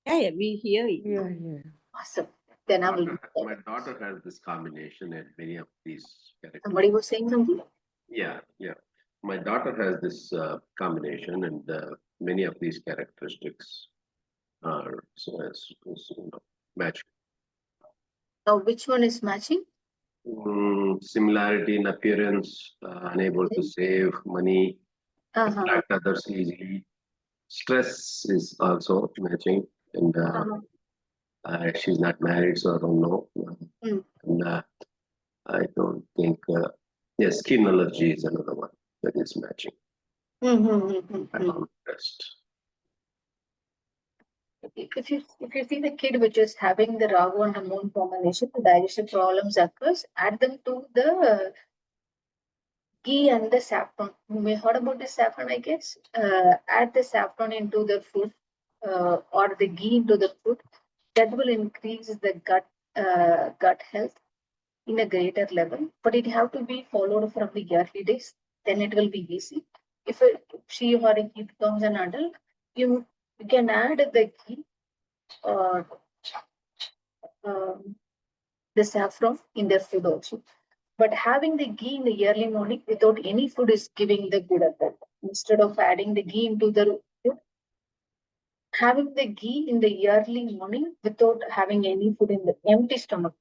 Yeah, we hear you. Yeah. Awesome. Then I will. My daughter has this combination and many of these characters. Somebody was saying something? Yeah. My daughter has this combination, and many of these characteristics are matching. Now, which one is matching? Similarity in appearance, unable to save money, attract others easily. Stress is also matching, and she's not married, so I don't know. And I don't think. Yes, skin allergy is another one that is matching. Rest. If you see the kid which is having the Rahu and the moon combination, the digestive problems occurs, add them to the ghee and the saffron. You may heard about the saffron, I guess. Add the saffron into the food or the ghee into the food. That will increase the gut health in a greater level. But it have to be followed from the early days. Then it will be easy. If she or he becomes an adult, you can add the ghee or the saffron in their food also. But having the ghee in the early morning without any food is giving the good effect. Instead of adding the ghee into the food, having the ghee in the early morning without having any food in the empty stomach,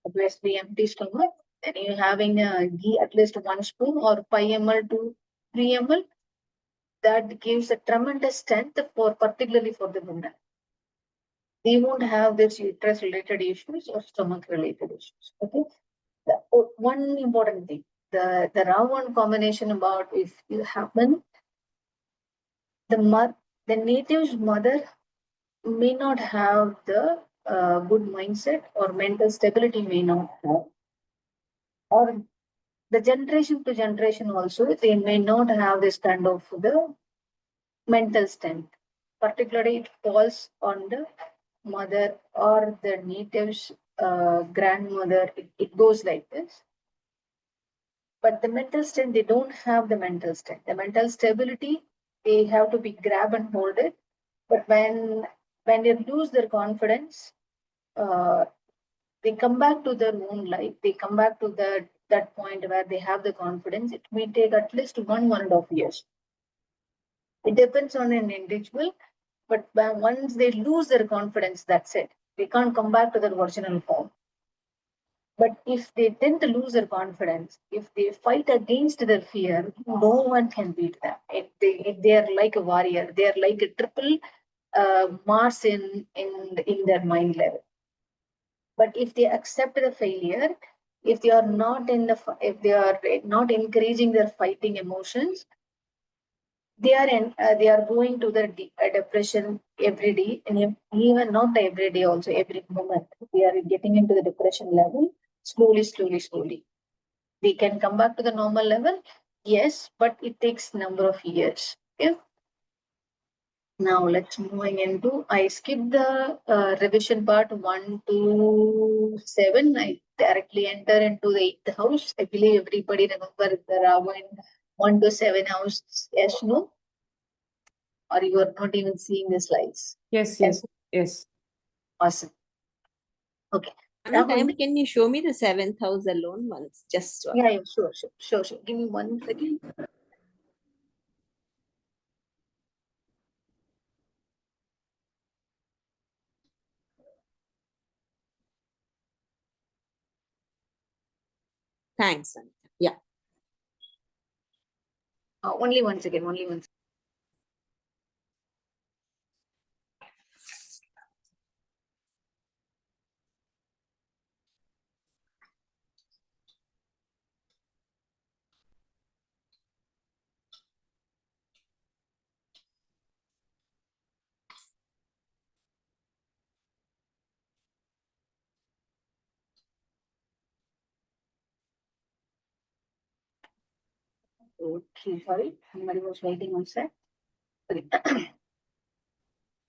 obviously empty stomach, then you're having a ghee at least 1 spoon or 5 ml to 3 ml. That gives a tremendous strength for particularly for the women. They won't have this uterus related issues or stomach related issues. Okay. One important thing, the Rahu combination about if you happen, the native's mother may not have the good mindset or mental stability may not have, or the generation to generation also they may not have this kind of the mental strength. Particularly, it falls on the mother or the native's grandmother. It goes like this. But the mental strength, they don't have the mental strength. The mental stability, they have to be grab and hold it. But when they lose their confidence, they come back to their own life. They come back to that point where they have the confidence. It may take at least 1.5 years. It depends on an individual. But once they lose their confidence, that's it. They can't come back to their original form. But if they tend to lose their confidence, if they fight against their fear, no one can beat them. If they are like a warrior, they are like a triple Mars in their mind level. But if they accept the failure, if they are not encouraging their fighting emotions, they are going to the depression every day, and even not every day, also every moment they are getting into the depression level. Slowly. They can come back to the normal level, yes, but it takes number of years. Okay? Now let's moving into, I skipped the revision part 1 to 7. I directly enter into the 8th house. I believe everybody remember the Rahu in 1 to 7 house. Yes, no? Or you are not even seeing the slides? Yes, yes, yes. Awesome. Okay. One Rahu in time, can you show me the 7th house alone once? Just one. Yeah, sure. Give me 1 second. Thanks, Anita. Yeah. Only 1 second, only 1 second. Okay, sorry. Somebody was waiting on set. Sorry.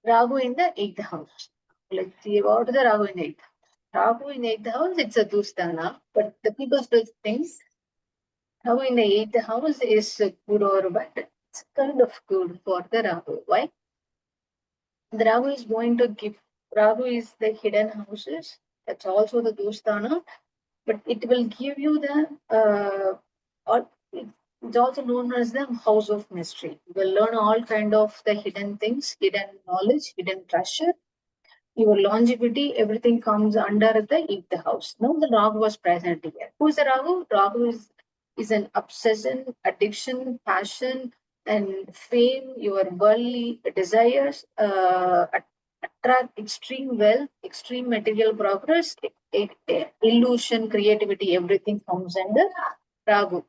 Rahu in the 8th house. Let's see about the Rahu in 8th house. Rahu in 8th house, it's a Dustana, but the people still think Rahu in the 8th house is good or bad. It's kind of good for the Rahu. Why? The Rahu is going to give, Rahu is the hidden houses. That's also the Dustana, but it will give you the, or it's also known as the house of mystery. You will learn all kind of the hidden things, hidden knowledge, hidden treasure. Your longevity, everything comes under the 8th house. Now the Rahu was present here. Who is the Rahu? Rahu is an obsession, addiction, passion, and fame, your worldly desires, attract extreme wealth, extreme material progress, illusion, creativity, everything comes under Rahu.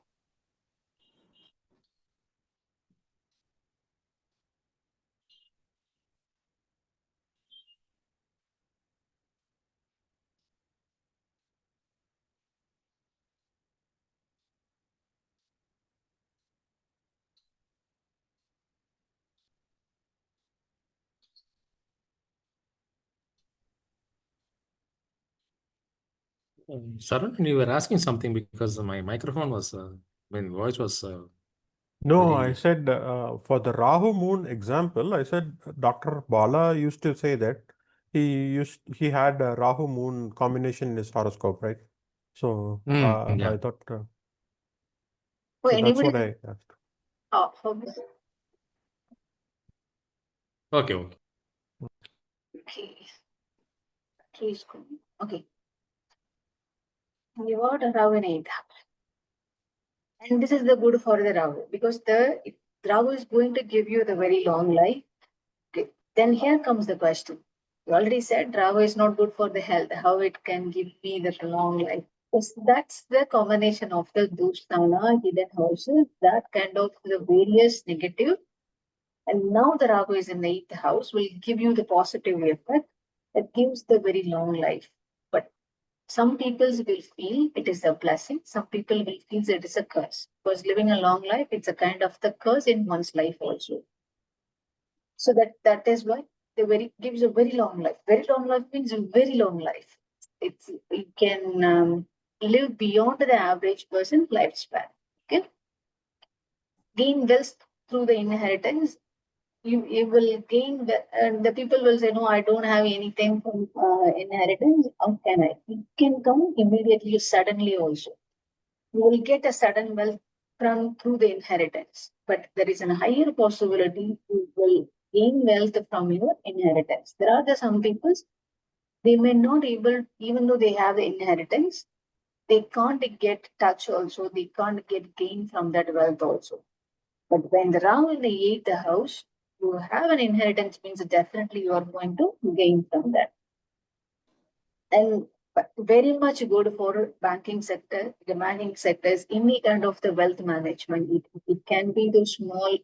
Sarun, you were asking something because my microphone was, voice was No, I very. said for the Rahu moon example, I said Dr. Bala used to say that he had a Rahu moon combination in his horoscope, right? So Yeah. I thought Oh, so that's anybody? what I asked. Okay. Okay. Okay. You got a Rahu in 8th house. And this is the good for the Rahu because the Rahu is going to give you the very long life. Okay. Then here comes the question. You already said Rahu is not good for the health. How it can give me the long life? Because that's the combination of the Dusthana, hidden houses, that kind of the various negative. And now the Rahu is in the 8th house will give you the positive effect that gives the very long life. But some people will feel it is a blessing. Some people will feel it is a curse. Because living a long life, it's a kind of the curse in one's life also. So that is why the very gives a very long life. Very long life means a very long life. It's you can live beyond the average person lifespan. Okay, gain wealth through the inheritance. You will gain, and the people will say, no, I don't have anything from inheritance. How can I? It can come immediately, suddenly also. You will get a sudden wealth from through the inheritance, but there is a higher possibility you will gain wealth from your inheritance. There are some people, they may not able, even though they have the inheritance, they can't get touch also, they can't get gain from that wealth also. But when the Rahu in the 8th house, you have an inheritance means definitely you are going to gain from that. And very much good for banking sector, the banking sectors, any kind of the wealth management. It can be the small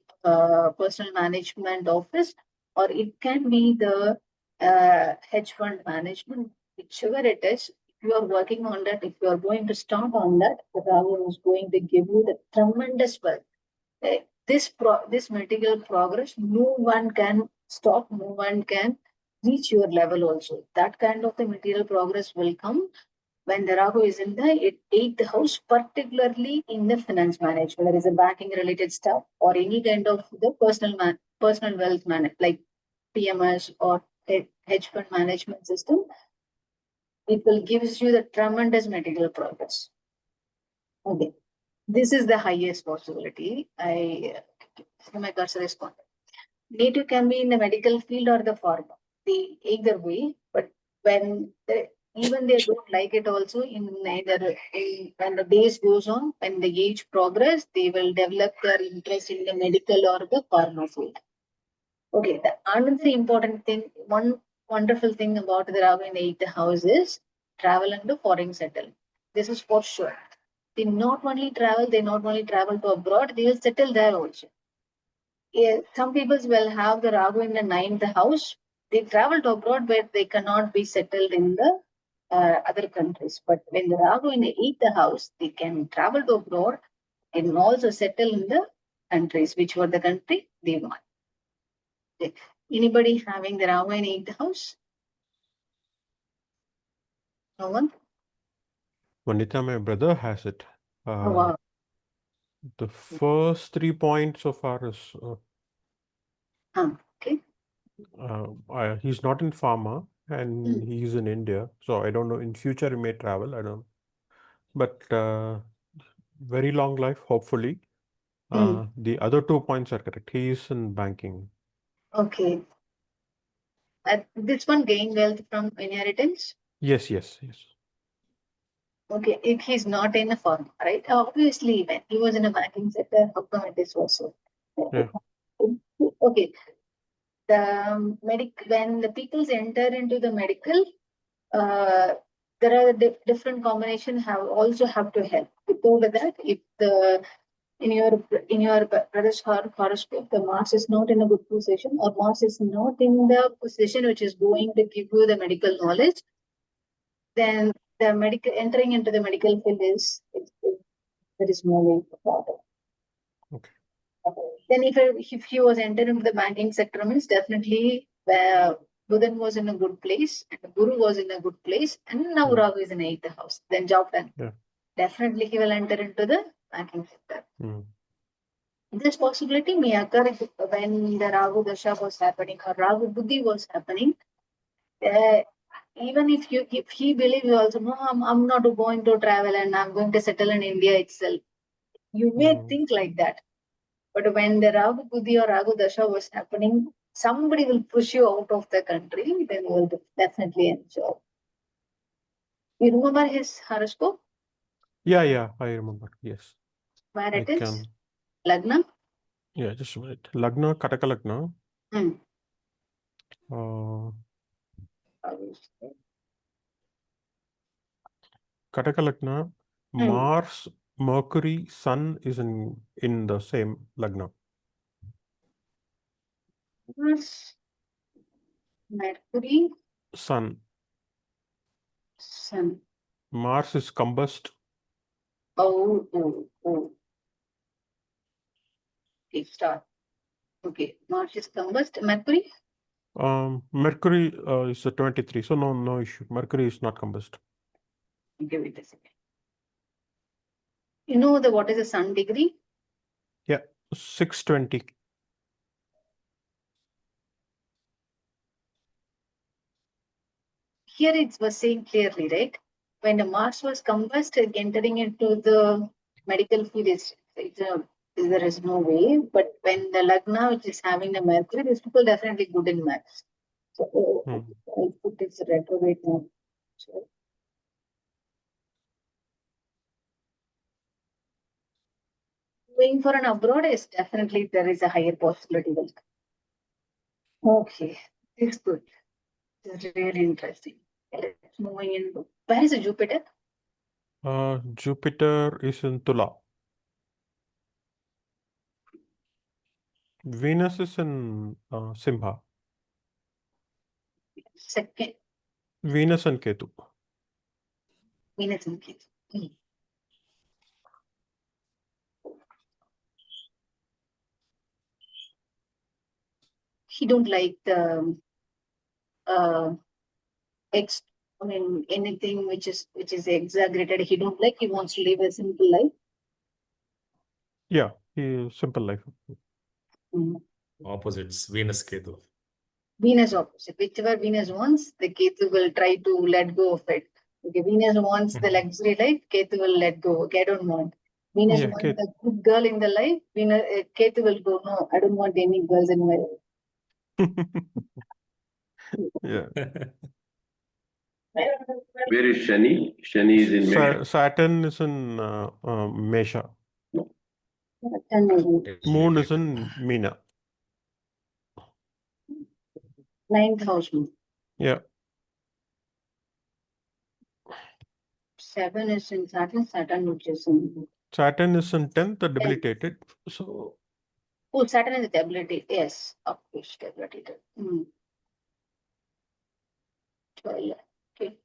personal management office, or it can be the hedge fund management, whichever it is. If you are working on that, if you are going to start on that, the Rahu is going to give you the tremendous wealth. This material progress, no one can stock movement can reach your level also. That kind of the material progress will come when the Rahu is in the eighth house, particularly in the finance management, there is a banking related stuff or any kind of the personal wealth management like PMS or hedge fund management system. It will gives you the tremendous material progress. Okay, this is the highest possibility. My cursor is gone. Native can be in the medical field or the pharma. Either way, but when even they don't like it also when the days goes on, when the age progress, they will develop their interest in the medical or the pharma field. Okay, the another important thing, one wonderful thing about the Rahu in the eighth house is travel and the foreign settle. This is for sure. They not only travel to abroad, they will settle there also. Some people will have the Rahu in the ninth house. They travel to abroad, but they cannot be settled in the other countries. But when the Rahu in the eighth house, they can travel to abroad and also settle in the countries, which were the country they want. Okay. Anybody having the Rahu in eighth house? No one? Vanita, my brother has it. Oh, wow. The first 3 points so far is Okay. he's not in pharma and he's in India. So I don't know. In future, he may travel. I don't know. But very long life, hopefully. The other 2 points are correct. He is in banking. Okay. This one gain wealth from inheritance? Yes. Okay, if he's not in a firm, right? Obviously, when he was in a banking sector, how come it is also? Yeah. Okay. The when the people enter into the medical, there are different combinations have to help. Without that, if the in your brother's horoscope, the Mars is not in a good position, or Mars is not in the position which is going to give you the medical knowledge, then the medical entering into the medical field there is no way about it. Okay. Then if he was entered into the banking sector, means definitely Buddhan was in a good place and the Guru was in a good place, and now Rahu is in eighth house. Then job done. Yeah. Definitely he will enter into the banking sector. Mm. This possibility may occur when the Rahu Dasha was happening or Rahu Buddhi was happening. Even if he believes also, no, I'm not going to travel and I'm going to settle in India itself. You may think like that. But when the Rahu Buddhi or Rahu Dasha was happening, somebody will push you out of the country, then you will definitely enjoy. You remember his horoscope? Yeah, I remember. Yes. Where I it is? can. Lagna? Yeah, just a minute. Lagna, Kataka Lagna. Kataka Lagna, Mars, Mercury, Sun is in the same Lagna. Mars, Mercury, Sun. Mars is combust. Oh. Okay, start. Okay, Mars is combust. Mercury? Mercury is a 23, so no issue. Mercury is not combust. Give it a second. You know what is the sun degree? Yeah, 620. Here it was saying clearly, right? When the Mars was combust, entering into the medical field, there is no way. But when the Lagna, which is having the Mercury, these people definitely good in maths. So I'll put this retrograde now. So, going for an abroad is definitely there is a higher possibility. Okay, it's good. It's really interesting. Let's moving in. Where is Jupiter? Jupiter is in Tula. Venus is in Simha. Second. Venus and Ketu. Venus and Ketu. he don't like the anything which is exaggerated. He don't like. He wants to live a simple life. Yeah, simple life. Opposites, Venus, Ketu. Venus opposite. Whichever Venus wants, the Ketu will try to let go of it. Okay, Venus wants the luxury life, Ketu will let go. Okay, I don't want. Venus wants the good girl in the life, Ketu will go, no, I don't want any girls in my life. Yeah. Where is Shani? Shani is in Mesha. Saturn is in Mesha. Moon is in Meena. 9th house. Yeah. 7 is in Saturn. Saturn which is in. Saturn is in 10th, debilitated. So. Oh, Saturn is debilitated. Yes, of course, debilitated. Okay.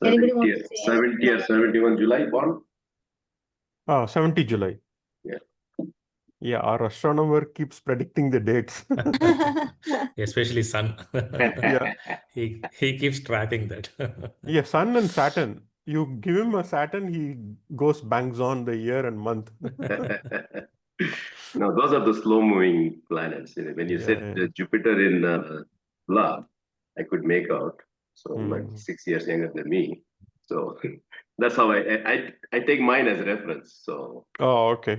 70 or 71 July born? 70 July. Yeah. Yeah, our astronomer keeps predicting the dates. Especially Sun. Yeah. He keeps tracking that. Yeah, Sun and Saturn. You give him a Saturn, he goes bangs on the year and month. No, those are the slow-moving planets. When you said Jupiter in Love, I could make out. So like 6 years younger than me. So that's how I take mine as reference. So. Oh, okay.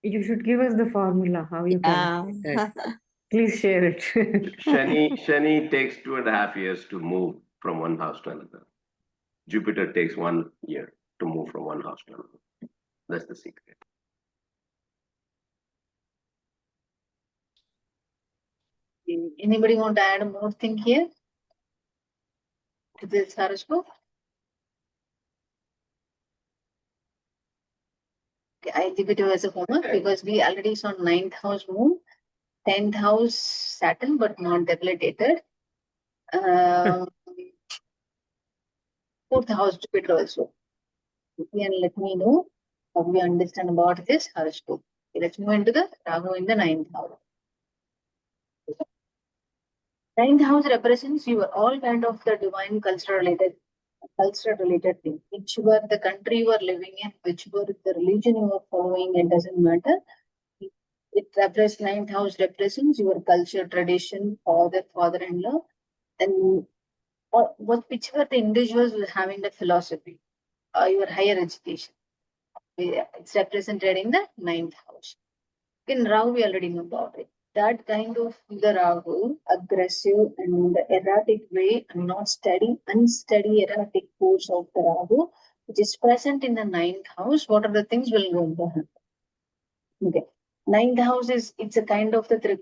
You should give us the formula, how you can. Please share it. Shani takes 2.5 years to move from one house to another. Jupiter takes 1 year to move from one house to another. That's the secret. Anybody want to add more thing here to this horoscope? Okay, I give it to you as a homework because we already saw 9th house moon, 10th house Saturn, but not debilitated. 4th house Jupiter also. And let me know how we understand about this horoscope. Okay, let's move into the Rahu in the 9th house. 9th house represents your all kind of the divine cultural related thing. Whichever the country you are living in, whichever the religion you are following, it doesn't matter. It represents 9th house represents your culture, tradition, father-in-law, and whichever the individuals will having the philosophy, your higher education. It's represented in the 9th house. In Rahu, we already know about it. That kind of the Rahu, aggressive and erratic way, and not steady, unsteady, erratic force of the Rahu, which is present in the 9th house. What are the things will going to happen? Okay, 9th house it's a kind of the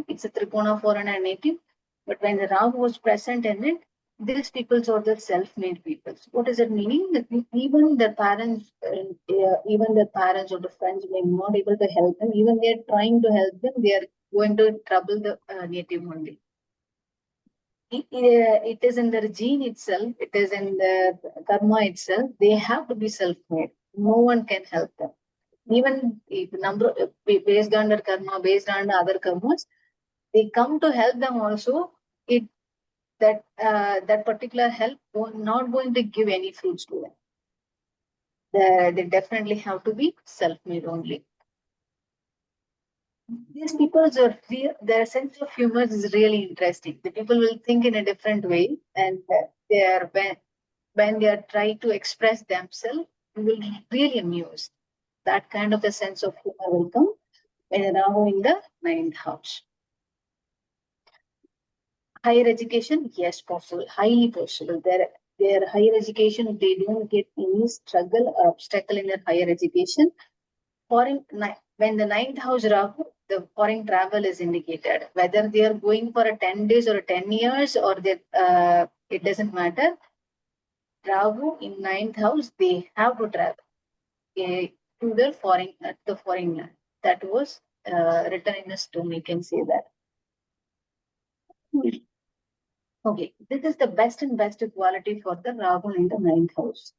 it's a Trikona for an native. But when the Rahu was present in it, these peoples are the self-made peoples. What is it meaning? That even the parents, or the friends may not able to help them. Even they are trying to help them, they are going to trouble the native only. It is in their gene itself. It is in the karma itself. They have to be self-made. No one can help them. Even if based on their karma, based on the other karmas, they come to help them also. That particular help not going to give any fruits to them. They definitely have to be self-made only. These people their sense of humor is really interesting. The people will think in a different way, and they are when they are trying to express themselves, you will be really amused. That kind of a sense of humor will come when Rahu in the 9th house. Higher education, yes, possible, highly possible. Their higher education, they don't get any struggle or obstacle in their higher education. When the 9th house Rahu, the foreign travel is indicated. Whether they are going for a 10 days or 10 years, or it doesn't matter. Rahu in 9th house, they have to travel to the foreign land. That was written in a stone. You can say that. Okay, this is the best quality for the Rahu in the 9th house.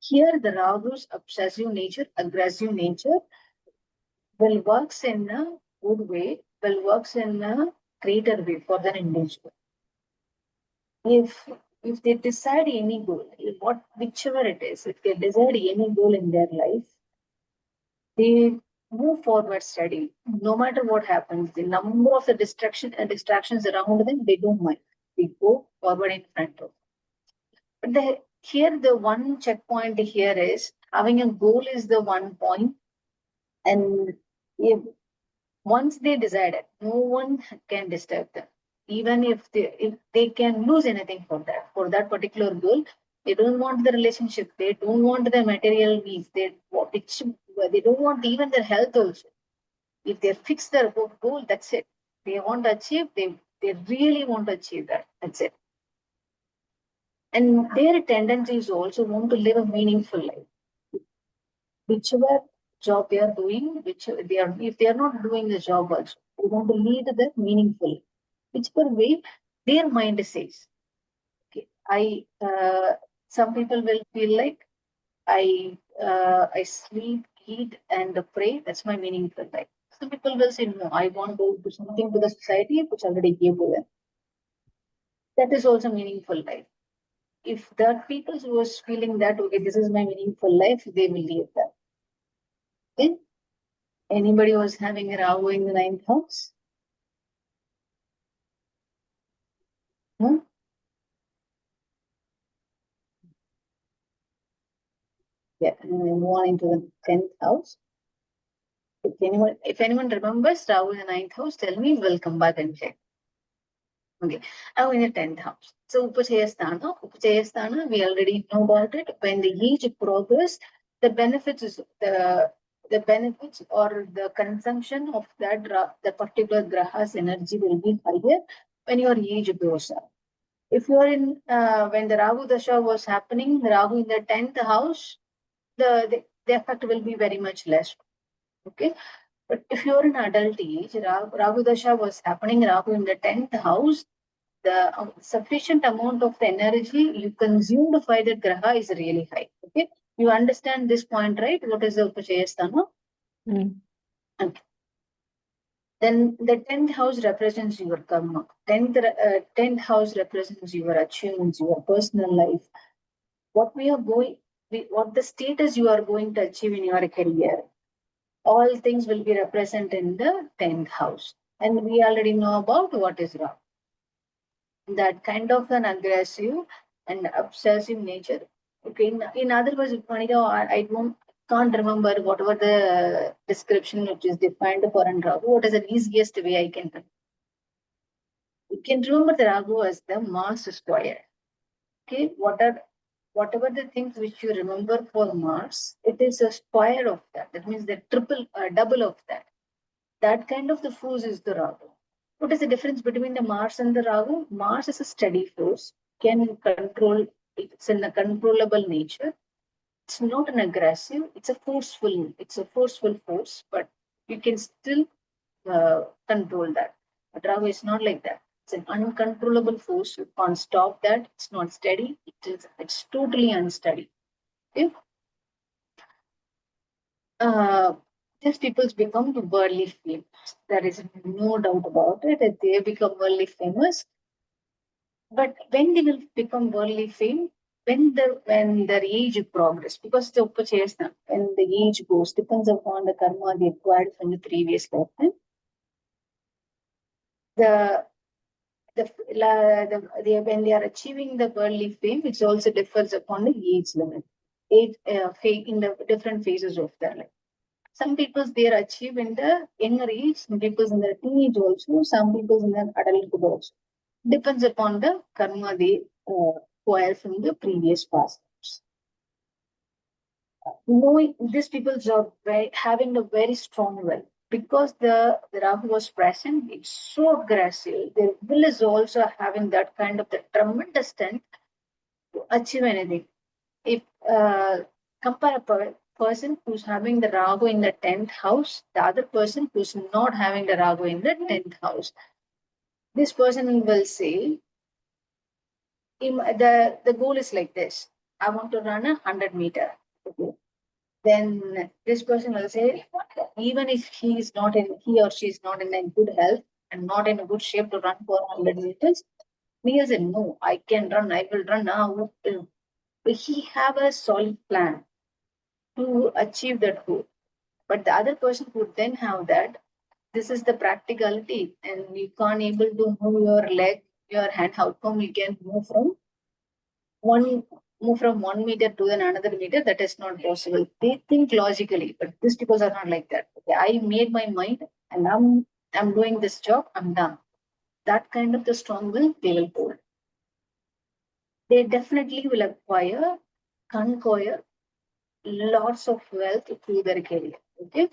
Here, the Rahu's obsessive nature, aggressive nature, will works in a good way, will works in a greater way for the individual. If they decide any goal, whichever it is, if they decide any goal in their life, they move forward steadily. No matter what happens, the number of the distractions around them, they don't mind. They go forward in front of. But here, the one checkpoint here is having a goal is the one point, and if once they decide it, no one can disturb them. Even if they can lose anything for that particular goal, they don't want the relationship, they don't want the material needs, they don't want even their health also. If they fix their goal, that's it. They want to achieve, they really want to achieve that. That's it. And their tendency is also want to live a meaningful life. Whichever job they are doing, if they are not doing the job also, they want to lead the meaningful. Whichever way their mind says. Okay, some people will feel like I sleep, eat, and pray. That's my meaningful life. Some people will say, no, I want to do something to the society which already gave to them. That is also meaningful life. If that people who was feeling that, okay, this is my meaningful life, they will leave that. Okay? Anybody was having a Rahu in the 9th house? No? Yeah, and we move on into the 10th house. If anyone remembers Rahu in the 9th house, tell me, we'll come back and check. Okay, now in the 10th house. So Upachayasthana, we already know about it. When the age progress, the benefits is the benefits or the consumption of the particular graha's energy will be higher when your age goes up. If you are in when the Rahu Dasha was happening, the Rahu in the 10th house, the effect will be very much less. Okay. But if you're in adult age, Rahu Dasha was happening, Rahu in the 10th house, the sufficient amount of the energy you consumed by the graha is really high. Okay. You understand this point, right? What is the Upachayasthana? Okay. Then the 10th house represents your karma. 10th house represents your achievements, your personal life. What the status you are going to achieve in your career. All things will be represented in the 10th house. And we already know about what is Rahu. That kind of an aggressive and obsessive nature. Okay, in other words, I can't remember whatever the description which is defined for an Rahu. What is the easiest way I can? You can remember the Rahu as the Mars square. Okay, whatever the things which you remember for Mars, it is a square of that. That means the double of that. That kind of the force is the Rahu. What is the difference between the Mars and the Rahu? Mars is a steady force, can control, it's in a controllable nature. It's not an aggressive, it's a forceful force, but you can still control that. But Rahu is not like that. It's an uncontrollable force. You can't stop that. It's not steady. It's totally unsteady. Okay? These people become worldly famous. There is no doubt about it. They become worldly famous. But when they will become worldly famous, when their age progress, because the Upachayasthana, when the age goes, depends upon the karma they acquired from the previous lifetime. When they are achieving the worldly fame, it also differs upon the age limit, in the different phases of their life. Some people they are achieved in the younger age, some people in the teenage also, some people in the adulthood also. Depends upon the karma they acquire from the previous past. Knowing these people are having a very strong will. Because the Rahu was present, it's so aggressive. Their will is also having that kind of the tremendous strength to achieve anything. If compare a person who's having the Rahu in the 10th house, the other person who's not having the Rahu in the 10th house, this person will say, the goal is like this. I want to run 100 meter. Okay. Then this person will say, even if he or she is not in a good health and not in a good shape to run for 100 meters, he will say, no, I can run, I will run now. He have a solid plan to achieve that goal. But the other person would then have that, this is the practicality and you can't able to move your leg, your hand, how come you can move from 1 meter to another meter? That is not possible. They think logically, but these people are not like that. Okay, I made my mind and I'm doing this job, I'm done. That kind of the strong will they will hold. They definitely will conquer lots of wealth through their career. Okay.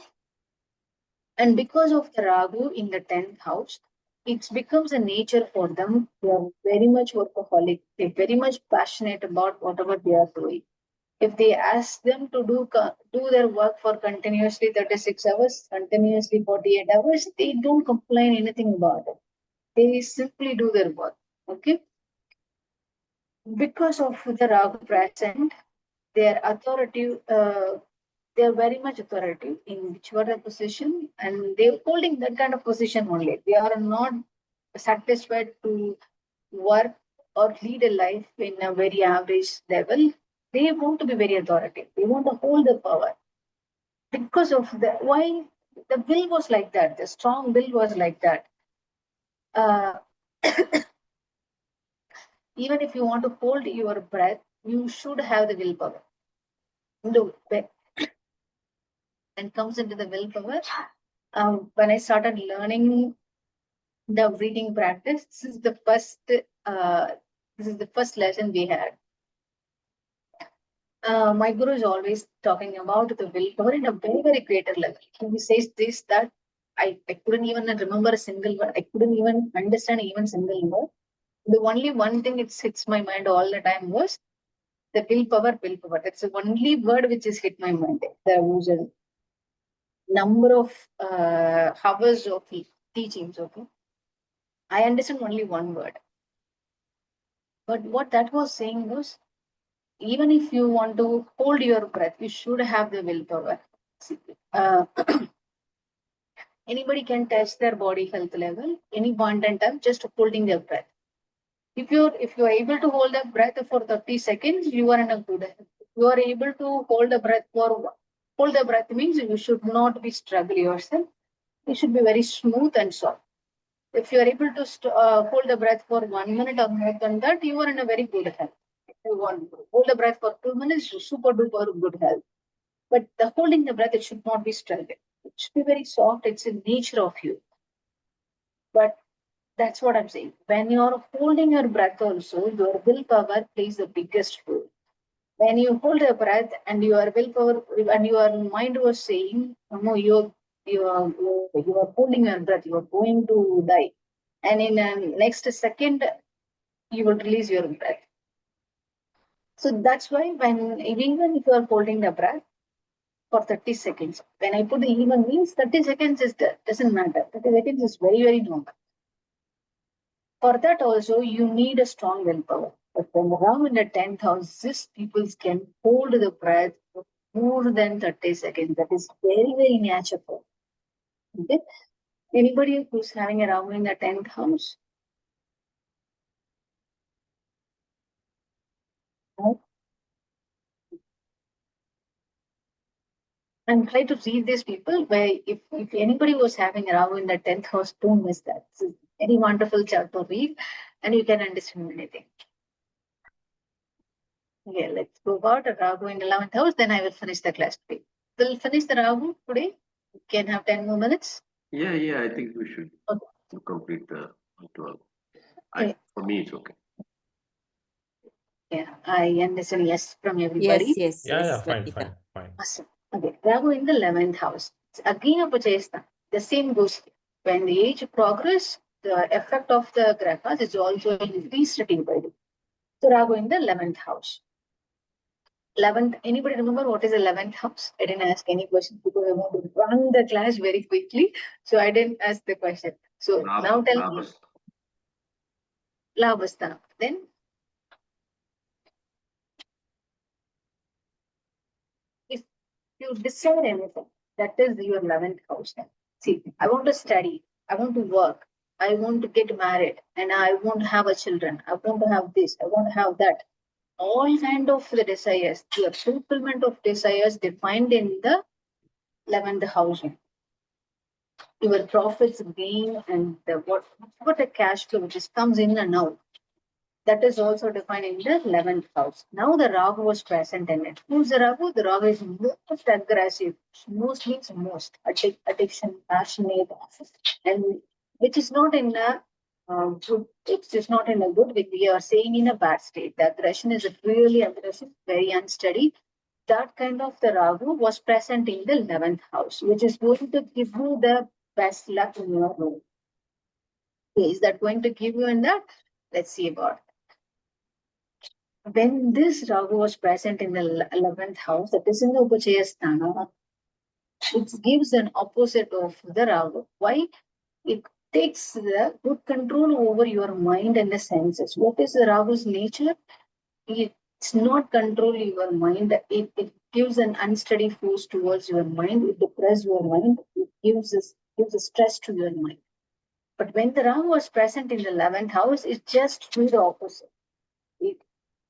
And because of the Rahu in the 10th house, it becomes a nature for them. They are very much workaholic. They're very much passionate about whatever they are doing. If they ask them to do their work for continuously 36 hours, continuously 48 hours, they don't complain anything about it. They simply do their work. Okay. Because of the Rahu present, their authority, they are very much authoritative in whichever position, and they're holding that kind of position only. They are not satisfied to work or lead a life in a very average level. They want to be very authoritative. They want to hold the power. Because of why the will was like that, the strong will was like that. Even if you want to hold your breath, you should have the willpower. And comes into the willpower. When I started learning the breathing practice, this is the first lesson we had. My guru is always talking about the willpower in a very, very greater level. He says this, that I couldn't even remember a single word. I couldn't even understand even single word. The only one thing it hits my mind all the time was the willpower. That's the only word which has hit my mind. There was a number of hours of teachings. Okay, I understand only one word. But what that was saying was, even if you want to hold your breath, you should have the willpower. Anybody can test their body health level any point in time just holding their breath. If you're able to hold the breath for 30 seconds, you are in a good health. You are able to hold the breath means you should not be struggle yourself. You should be very smooth and soft. If you are able to hold the breath for 1 minute or more than that, you are in a very good health. If you want to hold the breath for 2 minutes, super duper good health. But the holding the breath, it should not be struggle. It should be very soft. It's a nature of you. But that's what I'm saying. When you're holding your breath also, your willpower plays the biggest role. When you hold the breath and your willpower and your mind was saying, no, you are holding your breath, you are going to die. And in the next second, you will release your breath. So that's why even if you are holding the breath for 30 seconds, when I put the even means 30 seconds doesn't matter. 30 seconds is very, very normal. For that also, you need a strong willpower. But when Rahu in the 10th house, these people can hold the breath for more than 30 seconds. That is very, very natural. Okay? Anybody who's having a Rahu in the 10th house? No? And try to read these people. Where if anybody was having a Rahu in the 10th house, don't miss that. It's a very wonderful chart to read, and you can understand anything. Okay, let's go about Rahu in the 11th house, then I will finish the class today. We'll finish the Rahu today. We can have 10 more minutes. Yeah, I think we should complete the 12. For me, it's okay. Yeah, I understand. Yes, from everybody. Yes. Fine. Awesome. Okay, Rahu in the 11th house. It's again a Pachesta. The same goes here. When the age progress, the effect of the grahas is also increased day by day. So Rahu in the 11th house. 11th, anybody remember what is 11th house? I didn't ask any questions because I want to run the class very quickly. So I didn't ask the question. So now tell me. Labhastana. Then you decide anything, that is your 11th house. See, I want to study, I want to work, I want to get married, and I want to have a children. I want to have this, I want to have that. All kind of the desires, the fulfillment of desires defined in the 11th house. Your profits, gain, and what the cash flow which comes in and out. That is also defined in the 11th house. Now the Rahu was present in it. Who's the Rahu? The Rahu is most aggressive. Most means most. Addiction, passionate, and which is not in a good. It's just not in a good way. We are saying in a bad state. The aggression is really aggressive, very unsteady. That kind of the Rahu was present in the 11th house, which is going to give you the best luck in your role. Okay, is that going to give you in that? Let's see about it. When this Rahu was present in the 11th house, that is in the Upachayasthana, it gives an opposite of the Rahu. Why? It takes the good control over your mind and the senses. What is the Rahu's nature? It's not control your mind. It gives an unsteady force towards your mind. It depresses your mind. It gives a stress to your mind. But when the Rahu was present in the 11th house, it just do the opposite.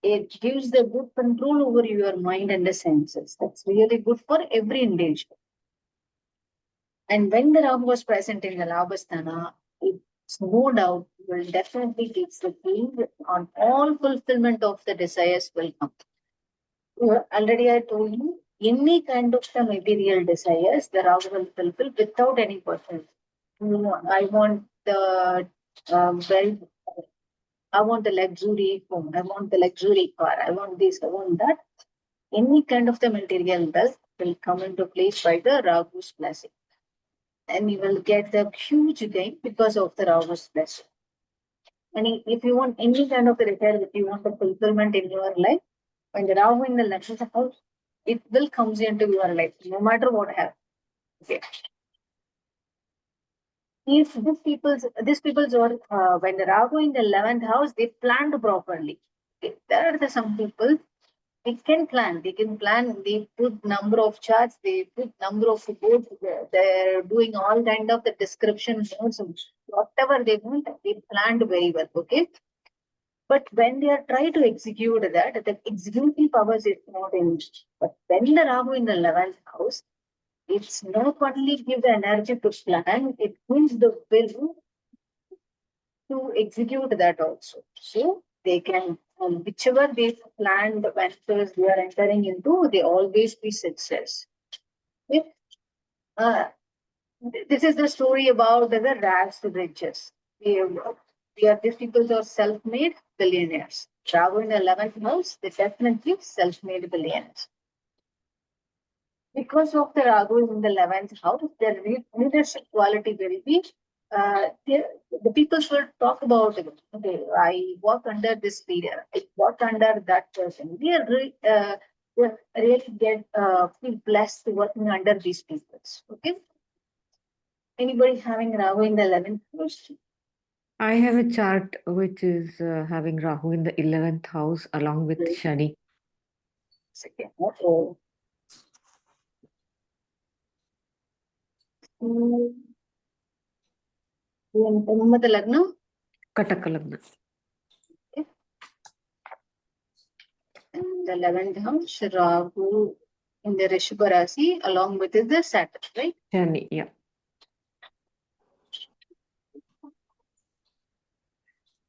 It gives the good control over your mind and the senses. That's really good for every individual. And when the Rahu was present in the Labhasthana, it's no doubt will definitely get the gain on all fulfillment of the desires will come. Already I told you, any kind of the material desires, the Rahu will fulfill without any person. I want the I want the luxury home, I want the luxury car, I want this, I want that. Any kind of the material wealth will come into place by the Rahu's blessing. And you will get the huge gain because of the Rahu's blessing. And if you want any kind of the repair, if you want the fulfillment in your life, when the Rahu in the 11th house, it will come into your life, no matter what happens. Okay. If these people's are when the Rahu in the 11th house, they planned properly. Okay. There are some people they can plan, they put number of charts, they put number of boards, they're doing all kind of the description notes, whatever they want, they planned very well, okay? But when they are trying to execute that, the executing powers is not in. But when the Rahu in the 11th house, it's not only give the energy to plan, it gives the will to execute that also. So they can, whichever they planned ventures they are entering into, they always be success. If, this is the story about the rags to riches. These people are self-made billionaires. Rahu in the 11th house, they definitely self-made billionaires. Because of the Rahu in the 11th house, their leadership quality will be the people should talk about it. Okay, I work under this leader. I work under that person. We are really get feel blessed working under these people. Okay. Anybody having Rahu in the 11th house? I have a chart which is having Rahu in the 11th house along with Shani. Second. Okay. The Lagna? Kataka Lagna. Okay. And the 11th house, Rahu in the Rishabha Rasi along with the Saturn, right? Shani, yeah.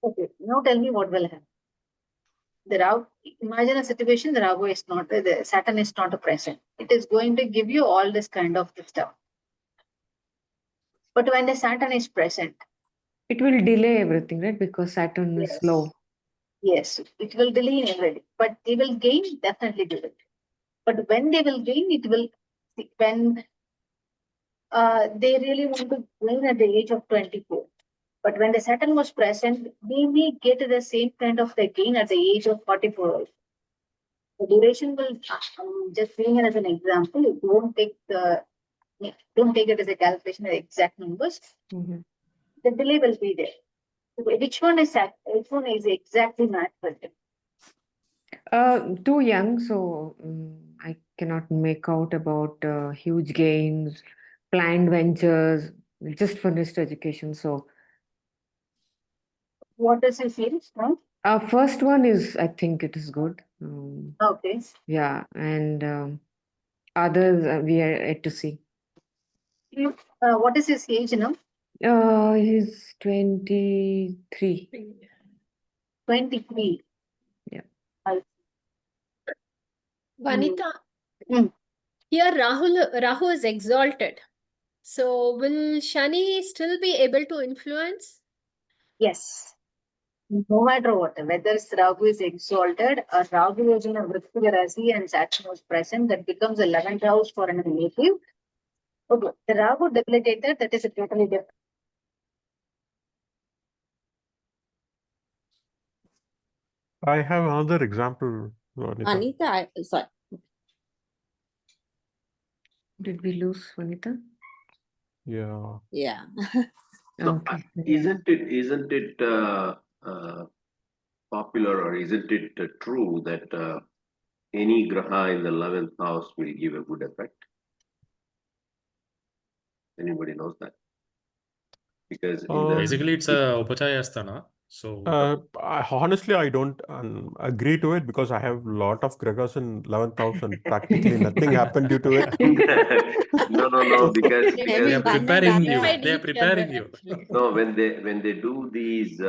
Okay, now tell me what will happen. The Rahu, imagine a situation, the Rahu is not, the Saturn is not a present. It is going to give you all this kind of stuff. But when the Saturn is present, it will delay everything, right? Because Saturn is slow. Yes, it will delay everything, but they will gain, definitely do it. But when they will gain, it will, when they really want to gain at the age of 24. But when the Saturn was present, they may get the same kind of the gain at the age of 44. The duration will, just being it as an example, don't take it as a calculation of exact numbers. Mm-hmm. The delay will be there. Which one is exactly matched with it? Too young, so I cannot make out about huge gains, planned ventures, just finished education. So, What does he feel? No? first one is, I think it is good. Okay. Yeah, and others we are yet to see. What is his age now? He's 23. 23. Yeah. Vanita, Mm. here Rahu is exalted. So will Shani still be able to influence? Yes. No matter what, whether Rahu is exalted or Rahu is in a Vrishchiga Rasi and Saturn was present, that becomes 11th house for an relative. Okay, the Rahu debilitated, that is a totally different. I have another example, Vanita. Anita, sorry. Did we lose Vanita? Yeah. Yeah. So, Okay. isn't it popular, or isn't it true that any graha in the 11th house will give a good effect? Anybody knows that? Because in the Basically, it's a upachaya asthana. So Honestly, I don't agree to it because I have a lot of Grahas in 11th house and practically nothing happened due to it. no, because they are One preparing you. alongside They are each preparing other, you. actually. no, when they do these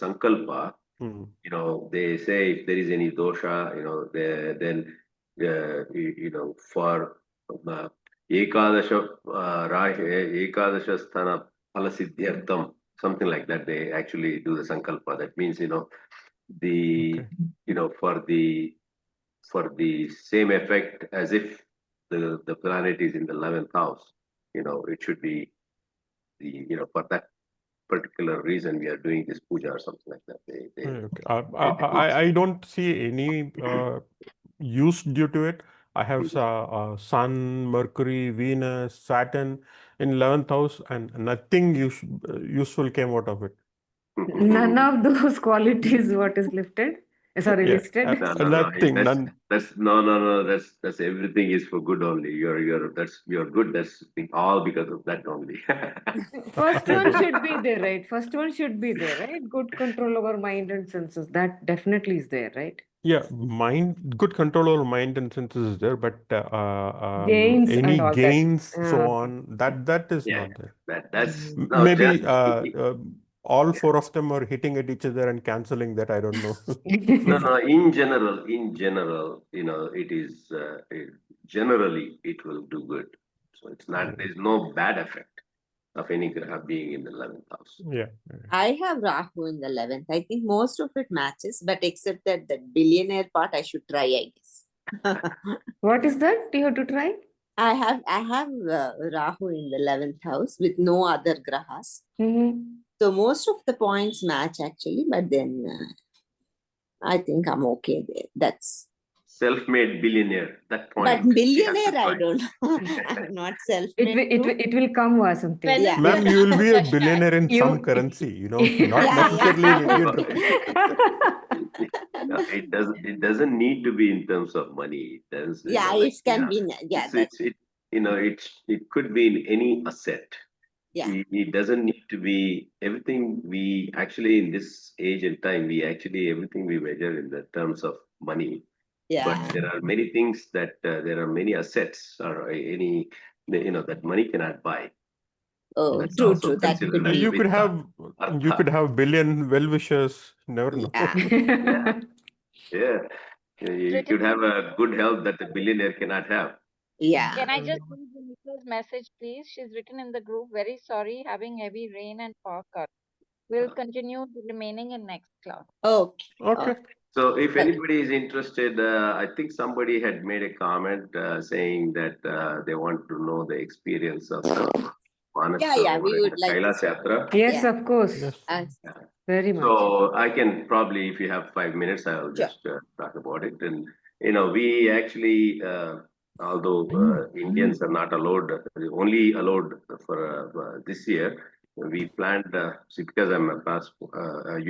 sankalpa, Hmm. they say if there is any dosha, then for ekadasha ekadasha sthana phalasiddhyartham, something like that, they actually do the sankalpa. That means the Okay. for the same effect as if the planet is in the 11th house, it should be for that particular reason we are doing this puja or something like that. Okay. they do. I don't see any use due to it. I have Sun, Mercury, Venus, Saturn in 11th house, and nothing useful came out of it. None of those qualities what is lifted, sorry, Yeah, listed. No, nothing, none. that's no. That's everything is for good only. You're good. That's all because of that only. First one should be there, right? First one should be there, right? Good control over mind and senses. That definitely is there, right? Yeah, good control over mind and senses is there, but Gains any and all that. gains, so on, that is Yeah, not there. that's no. Maybe all four of them are hitting at each other and canceling that. I don't know. No. In general, it is generally it will do good. So it's not. There's no bad effect of any graha being in the 11th house. Yeah. I have Rahu in the 11th. I think most of it matches, but except that the billionaire part, I should try, I guess. What is that? You have to try? I have Rahu in the 11th house with no other grahas. So most of the points match actually, but then I think I'm okay there. That's Self-made billionaire. That point. but we have to billionaire, I try. don't know. I'm not It self-made. will, it will come or something. When Yeah. Ma'am, you will be a billionaire in You- some currency, not Yeah, necessarily in yeah. Indian rupee. No, it doesn't need to be in terms of money. It does, Yeah, it can be. Yeah, it could be in any asset. Yeah. It doesn't need to be everything. We actually in this age and time, everything we measure in the terms of money. yeah. But there are many things that there are many assets or any that money cannot buy. Oh, That's true, also true. That considered could as be. You could vitta, have artha. billion well-wishers. Never know. Yeah. Yeah. You could have a good health that a billionaire cannot have. Yeah. Can I just read Vanita's message, please? She's written in the group, very sorry, having heavy rain and power cut. We'll continue the remaining in next class. Okay. Okay. So if Okay. anybody is interested, I think somebody had made a comment saying that they want to know the experience of the Manas Yeah, we Sarovar would and like Kailas to. Yatra. Yes, Yeah. of course. Yes. Very much. So I can probably, if you have 5 minutes, I'll just talk about it. And we actually, although Indians are not allowed, only allowed for this year, we planned. See, because I'm a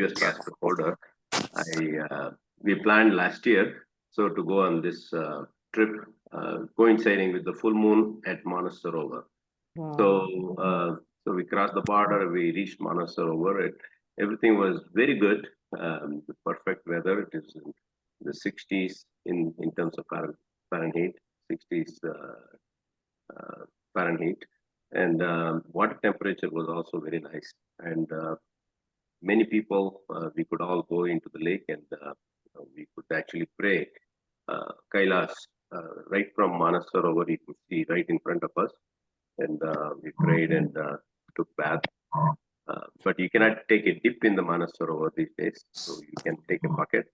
US passport holder, we planned last year So to go on this trip, coinciding with the full moon at Manasarovar. Wow. So we crossed the border, we reached Manasarovar. Everything was very good, the perfect weather. It is in the 60s in terms of Fahrenheit, 60s Fahrenheit. And water temperature was also very nice. And many people, we could all go into the lake and we could actually pray Kailas right from Manasarovar. You could see right in front of us. And we prayed and took bath. But you cannot take a dip in the Manasarovar these days. So you can take a bucket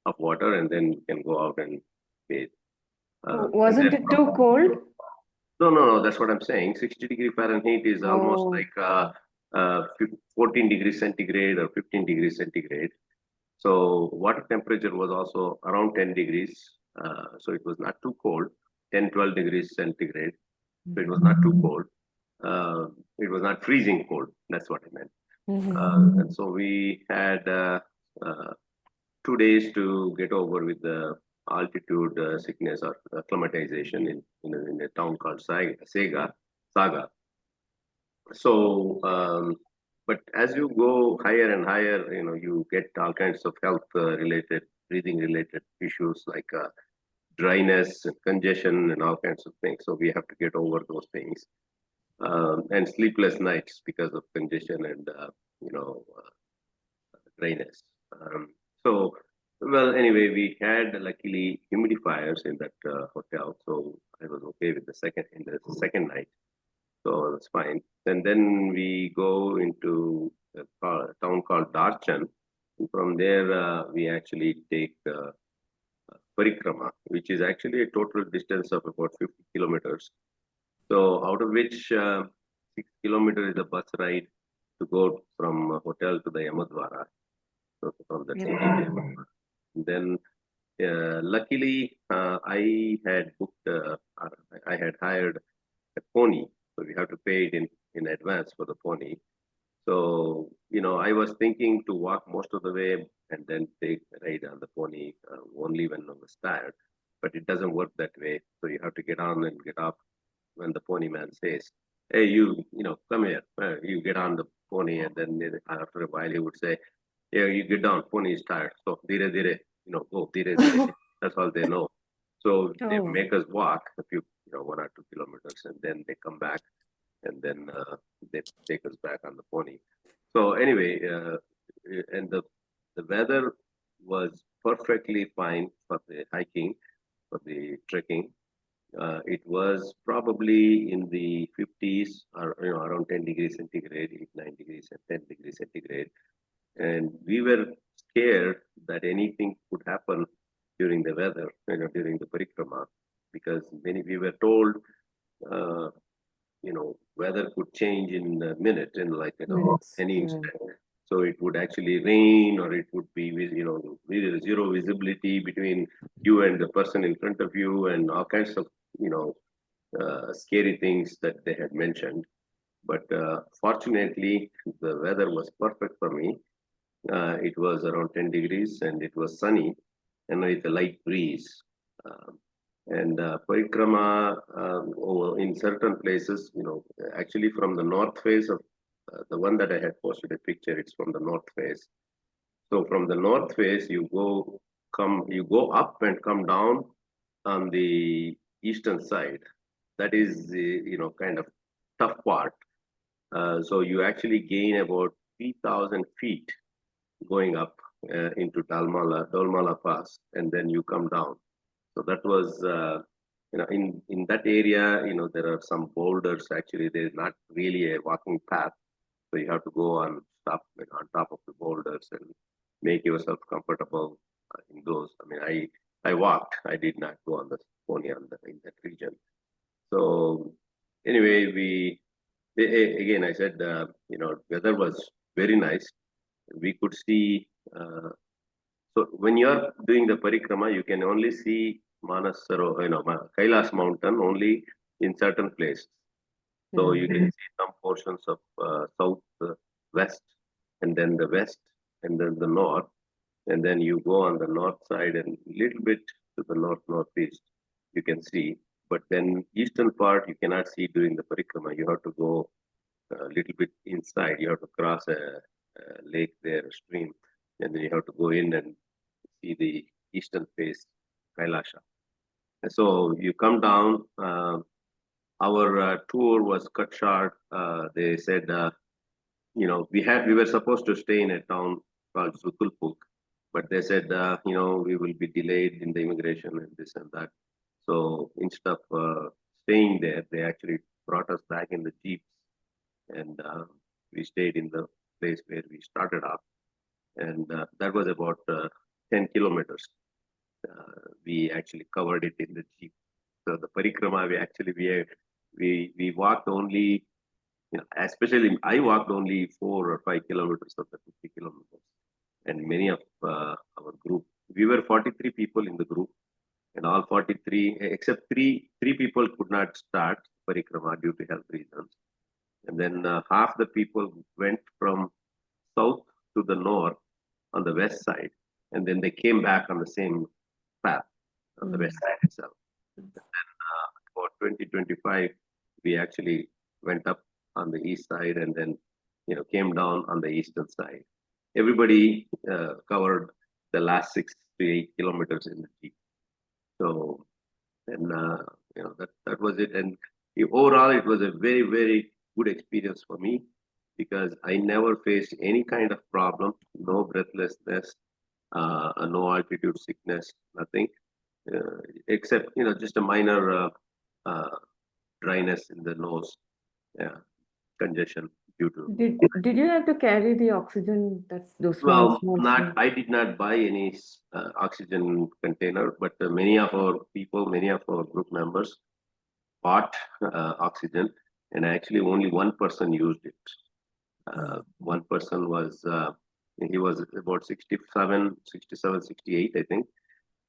of water and then you can go out and bathe. Wasn't it too cold? No, that's what I'm saying. 60 °F is almost like 14 degrees centigrade or 15 degrees centigrade. So water temperature was also around 10 degrees. So it was not too cold, 10, 12 degrees centigrade. So it was not too cold. It was not freezing cold. That's what I meant. And so we had 2 days to get over with the altitude sickness or acclimatization in a town called Saga. So, but as you go higher and higher, you get all kinds of health related, breathing related issues like dryness, congestion, and all kinds of things. So we have to get over those things. And sleepless nights because of congestion and dryness. Well, anyway, we had luckily humidifiers in that hotel, so I was okay with the second night. So that's fine. And then we go into a town called Darchan. And from there, we actually take Parikrama, which is actually a total distance of about 50 kilometers. So out of which 6 kilometers is a bus ride to go from hotel to the Yamadwara. So from the city to Yamadwara. Then luckily I had booked, I had hired a pony. So we have to pay it in advance for the pony. So, I was thinking to walk most of the way and then take a ride on the pony only when I was tired. But it doesn't work that way. So you have to get on and get off when the pony man says, hey, come here. You get on the pony, and then after a while he would say, yeah, you get down, pony is tired. So dire dire, go dire dire. That's all they know. So they make us walk a few, 1 or 2 kilometers, and then they come back, and then they take us back on the pony. So anyway, and the weather was perfectly fine for the hiking, for the trekking. It was probably in the 50s or around 10 degrees centigrade, 8, 9 degrees and 10 degrees centigrade. And we were scared that anything could happen during the weather, during the parikrama, because we were told, weather could change in a minute, in like any instant. So it would actually rain, or it would be with zero visibility between you and the person in front of you, and all kinds of scary things that they had mentioned. But fortunately, the weather was perfect for me. It was around 10 degrees and it was sunny and with a light breeze. And parikrama in certain places, actually from the north face of the one that I had posted a picture, it's from the north face. So from the north face, you go up and come down on the eastern side. That is the kind of tough part. So you actually gain about 3,000 feet going up into Dolmala Pass, and then you come down. So that was, in that area, there are some boulders. Actually, there's not really a walking path. So you have to go on top of the boulders and make yourself comfortable in those. I mean, I walked. I did not go on the pony in that region. So anyway, again, I said, weather was very nice. We could see, so when you're doing the parikrama, you can only see Kailas mountain only in certain places. So you can see some portions of south, west, and then the west, and then the north. And then you go on the north side and a little bit to the northeast, you can see. But then eastern part you cannot see during the parikrama. You have to go a little bit inside. You have to cross a lake there, a stream, and then you have to go in and see the eastern face, Kailasha. And so you come down. Our tour was cut short. They said, we were supposed to stay in a town called Zutulpuk, but they said, we will be delayed in the immigration and this and that. So instead of staying there, they actually brought us back in the jeeps, and we stayed in the place where we started off, and that was about 10 kilometers. We actually covered it in the jeep. So the parikrama, we walked only, especially I walked only 4 or 5 kilometers of the 50 kilometers. And many of our group, we were 43 people in the group, and all 43, except three people could not start parikrama due to health reasons. And then half the people went from south to the north on the west side, and then they came back on the same path on the west side itself. And then for 2025, we actually went up on the east side and then came down on the eastern side. Everybody covered the last 6 to 8 kilometers in the jeep. So, and that was it. And overall, it was a very, very good experience for me, because I never faced any kind of problem, no breathlessness, no altitude sickness, nothing, except just a minor dryness in the nose, congestion due to. Did you have to carry the oxygen? Those small. I did not buy any oxygen container, but many of our group members bought oxygen, and actually only one person used it. One person was, he was about 67, 68, I think.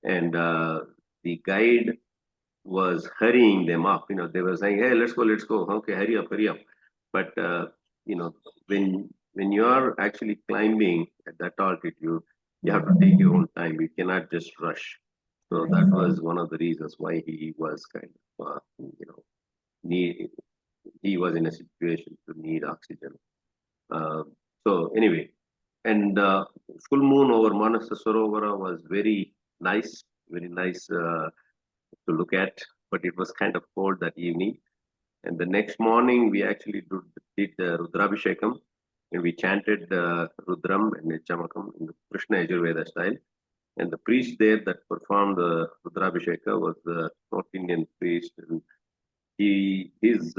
And the guide was hurrying them up. They were saying, hey, let's go. Okay, hurry up. But, when you are actually climbing at that altitude, you have to take your own time. You cannot just rush. So that was one of the reasons why he was kind of, he was in a situation to need oxygen. So anyway, and full moon over Manasa Sarovara was very nice to look at, but it was kind of cold that evening. And the next morning, we actually did the Rudrabhishekam, and we chanted Rudram and Chamakam in the Krishna Yajurveda style. And the priest there that performed the Rudrabhisheka was the North Indian priest, and his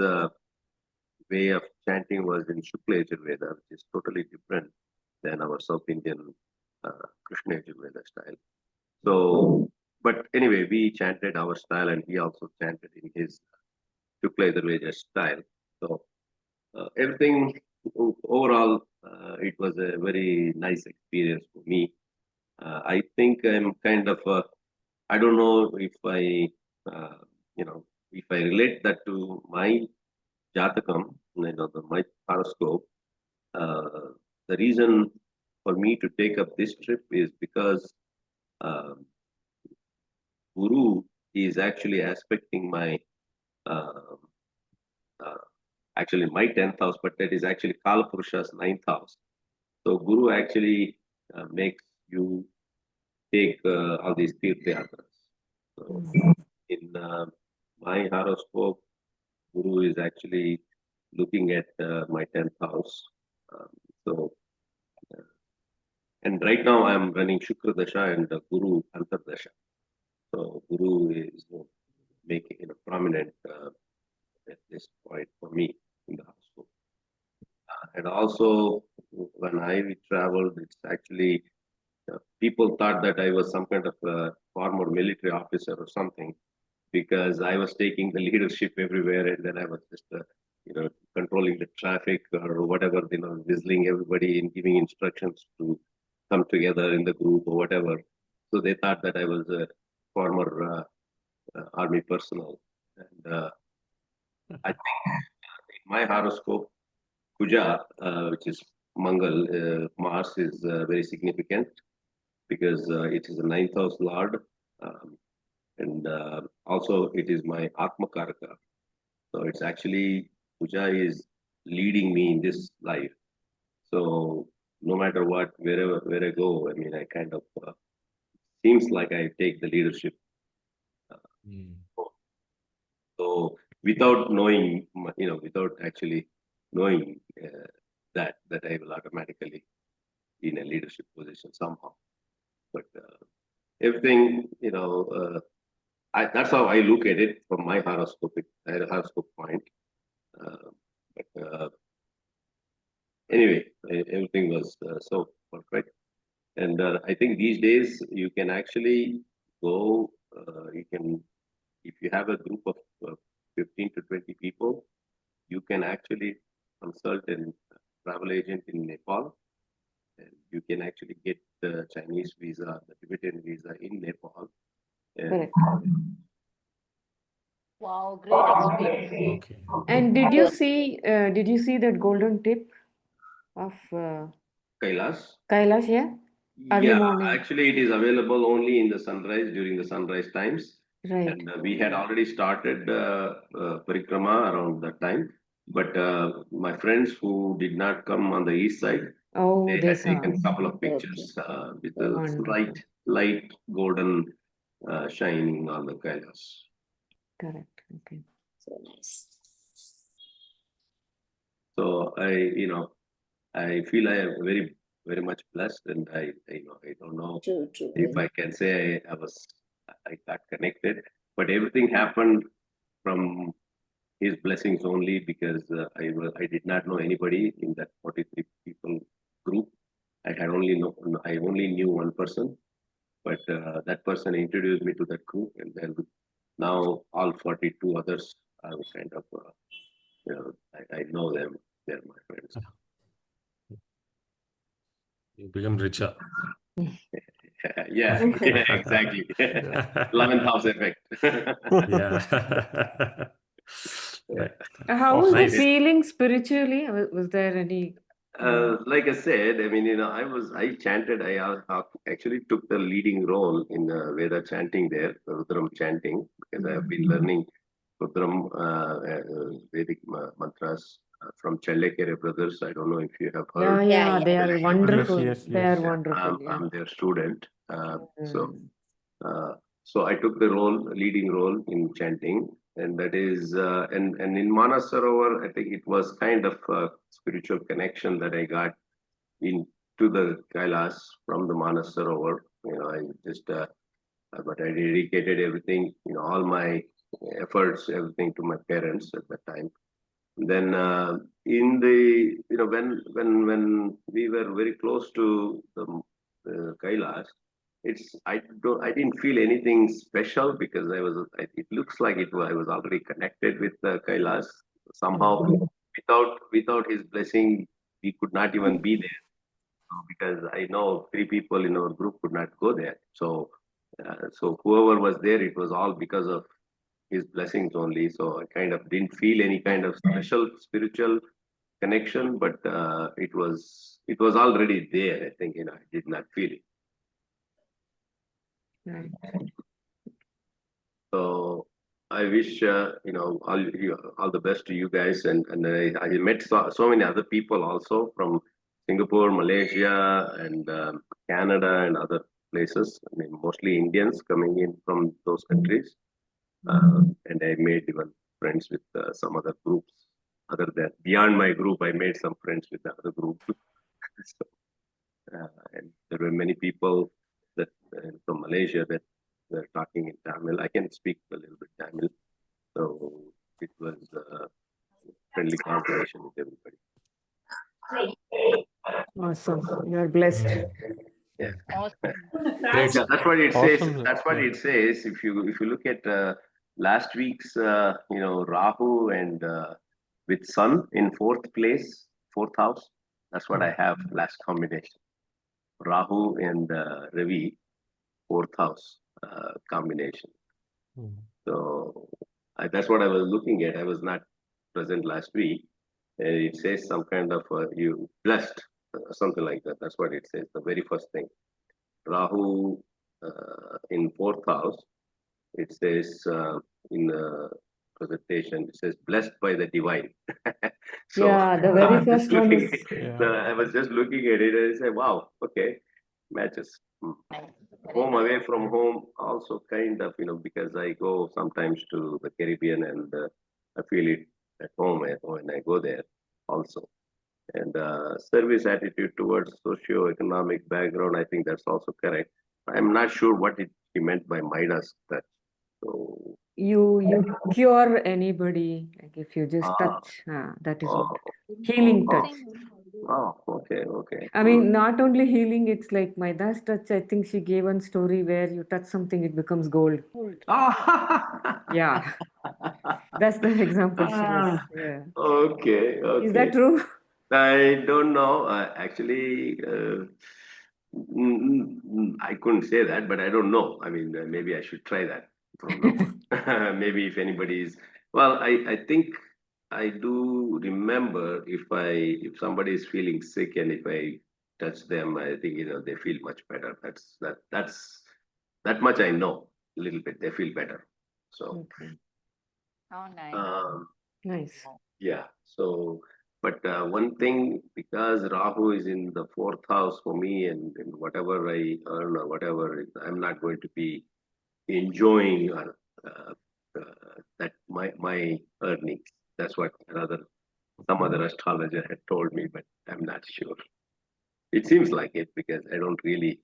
way of chanting was in Shukla Yajurveda, which is totally different than our South Indian Krishna Yajurveda style. So, but anyway, we chanted our style, and he also chanted in his Shukla Yajurveda style. So everything overall, it was a very nice experience for me. I think I'm kind of, I don't know if I, if I relate that to my Jatakam, my horoscope. The reason for me to take up this trip is because Guru is actually aspecting my actually my 10th house, but that is actually Kala Purusha's 9th house. So Guru actually makes you take all these Tirtha Yatras. So in my horoscope, Guru is actually looking at my 10th house. And right now I'm running Shukra Dasha and Guru Antardasha. So Guru is making it prominent at this point for me in the household. And also, when I traveled, it's actually people thought that I was some kind of a former military officer or something, because I was taking the leadership everywhere, and then I was just controlling the traffic or whatever, whistling everybody and giving instructions to come together in the group or whatever. So they thought that I was a former army personnel. And I think in my horoscope, Kuja, which is Mangal, Mars is very significant, because it is a 9th house lord. And also it is my Atma Karaka. So it's actually, Puja is leading me in this life. So no matter what, where I go, I mean, I kind of, seems like I take the leadership. Mm. So without knowing, without actually knowing that I will automatically be in a leadership position somehow. But everything, that's how I look at it from my horoscope point. But anyway, everything was so perfect. And I think these days you can actually go, if you have a group of 15 to 20 people, you can actually consult a travel agent in Nepal, and you can actually get the Chinese visa, the Tibetan visa in Nepal. And Correct. Wow, great experience. Okay. And did you see that golden tip of Kailash, Kailash? Yeah, early yeah, morning. actually it is available only in the sunrise, during the sunrise times. Right. And we had already started parikrama around that time. But my friends who did not come on the east side, Oh, they they had saw. taken a couple of Okay. pictures with the Wonderful. light golden shining on the Kailash. Correct. Okay. So nice. So I feel I am very, very much blessed, and I don't know True, true. if I can say I got connected, but everything happened from his blessings only, because I did not know anybody in that 43 people group. I only knew one person, but that person introduced me to that group, and then now all 42 others are kind of, I know them. They're my friends. You become richer. Yeah, exactly. 11th house effect. Yeah. Right. How was the Nice. feeling spiritually? Was there any? Like I said, I mean, I chanted, actually took the leading role in Veda chanting there, Rudram chanting, because I have been learning Rudram Vedic mantras from Chellekere brothers. I don't know if you have Yeah, heard. yeah, they are Chellekere wonderful. Yes, They are yes. wonderful. Yeah. I'm their student. So Mm. so I took the leading role in chanting, and that is, and in Manasarovar, I think it was kind of a spiritual connection that I got into the Kailas from the Manasarovar. I just, but I dedicated everything, all my efforts, everything to my parents at that time. Then in the, when we were very close to the Kailas, I didn't feel anything special, because it looks like I was already connected with Kailas somehow. Without his blessing, we could not even be there, because I know 3 people in our group could not go there. So whoever was there, it was all because of his blessings only. So I kind of didn't feel any kind of special spiritual connection, but it was already there. I think, I did not feel it. Right. So I wish all the best to you guys, and I met so many other people also from Singapore, Malaysia, and Canada, and other places. I mean, mostly Indians coming in from those countries, and I made even friends with some other groups. Other than beyond my group, I made some friends with the other group. So, and there were many people that from Malaysia that were talking in Tamil. I can speak a little bit Tamil, so it was a friendly conversation with everybody. Awesome. You are blessed. Yeah, Awesome. Great. yeah, that's what it says. Awesome. That's what Yeah. it says. If you look at last week's, Rahu and with Sun in 4th place, 4th house. That's what I have last combination. Rahu and Ravi, 4th house combination. So that's what I was looking at. I was not present last week. It says some kind of you blessed, something like that. That's what it says. The very first thing. Rahu in 4th house, it says in the presentation, it says blessed by the divine. So Yeah, the I very was just first one looking is Yeah. I was just looking at it and I said, wow, okay, matches. Nice. Very Home nice. away from home also kind of, because I go sometimes to the Caribbean and I feel it at home when I go there also. And service attitude towards socio-economic background, I think that's also correct. I'm not sure what he meant by Midas touch. So, you cure anybody, like if you just ah, touch, that is what. oh, Healing oh, touch. oh, okay, okay. I mean, not only healing, it's like my Midas touch. I think she gave one story where you touch something, it becomes gold. Ah. Yeah, that's the example she was. Ah, Yeah. okay, Is that okay. true? I don't know. Actually, I couldn't say that, but I don't know. I mean, maybe I should try that. Don't know. Maybe if anybody is, well, I think I do remember if somebody is feeling sick and if I touch them, I think they feel much better. That's that much I know a little bit. They feel better. So, Okay, How nice. um, nice. yeah. So, but one thing, because Rahu is in the fourth house for me, and whatever I earn or whatever, I'm not going to be enjoying that my earnings. That's what some other astrologer had told me, but I'm not sure. It seems like it because I don't really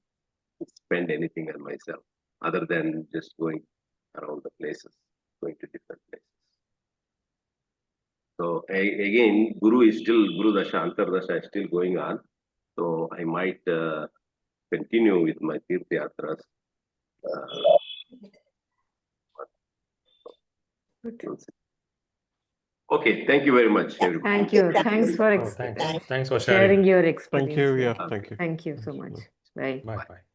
spend anything on myself other than just going around the places, going to different places. So again, Guru Dasha, Antar Dasha is still going on. So I might continue with my Tirth Yatras. Good. Okay, thank you very much, everybody. Thank you. Thanks for Oh, thanks for sharing sharing. your Thank experience. you. Yeah. Okay. Thank you. Thank you so much. Bye. Bye bye.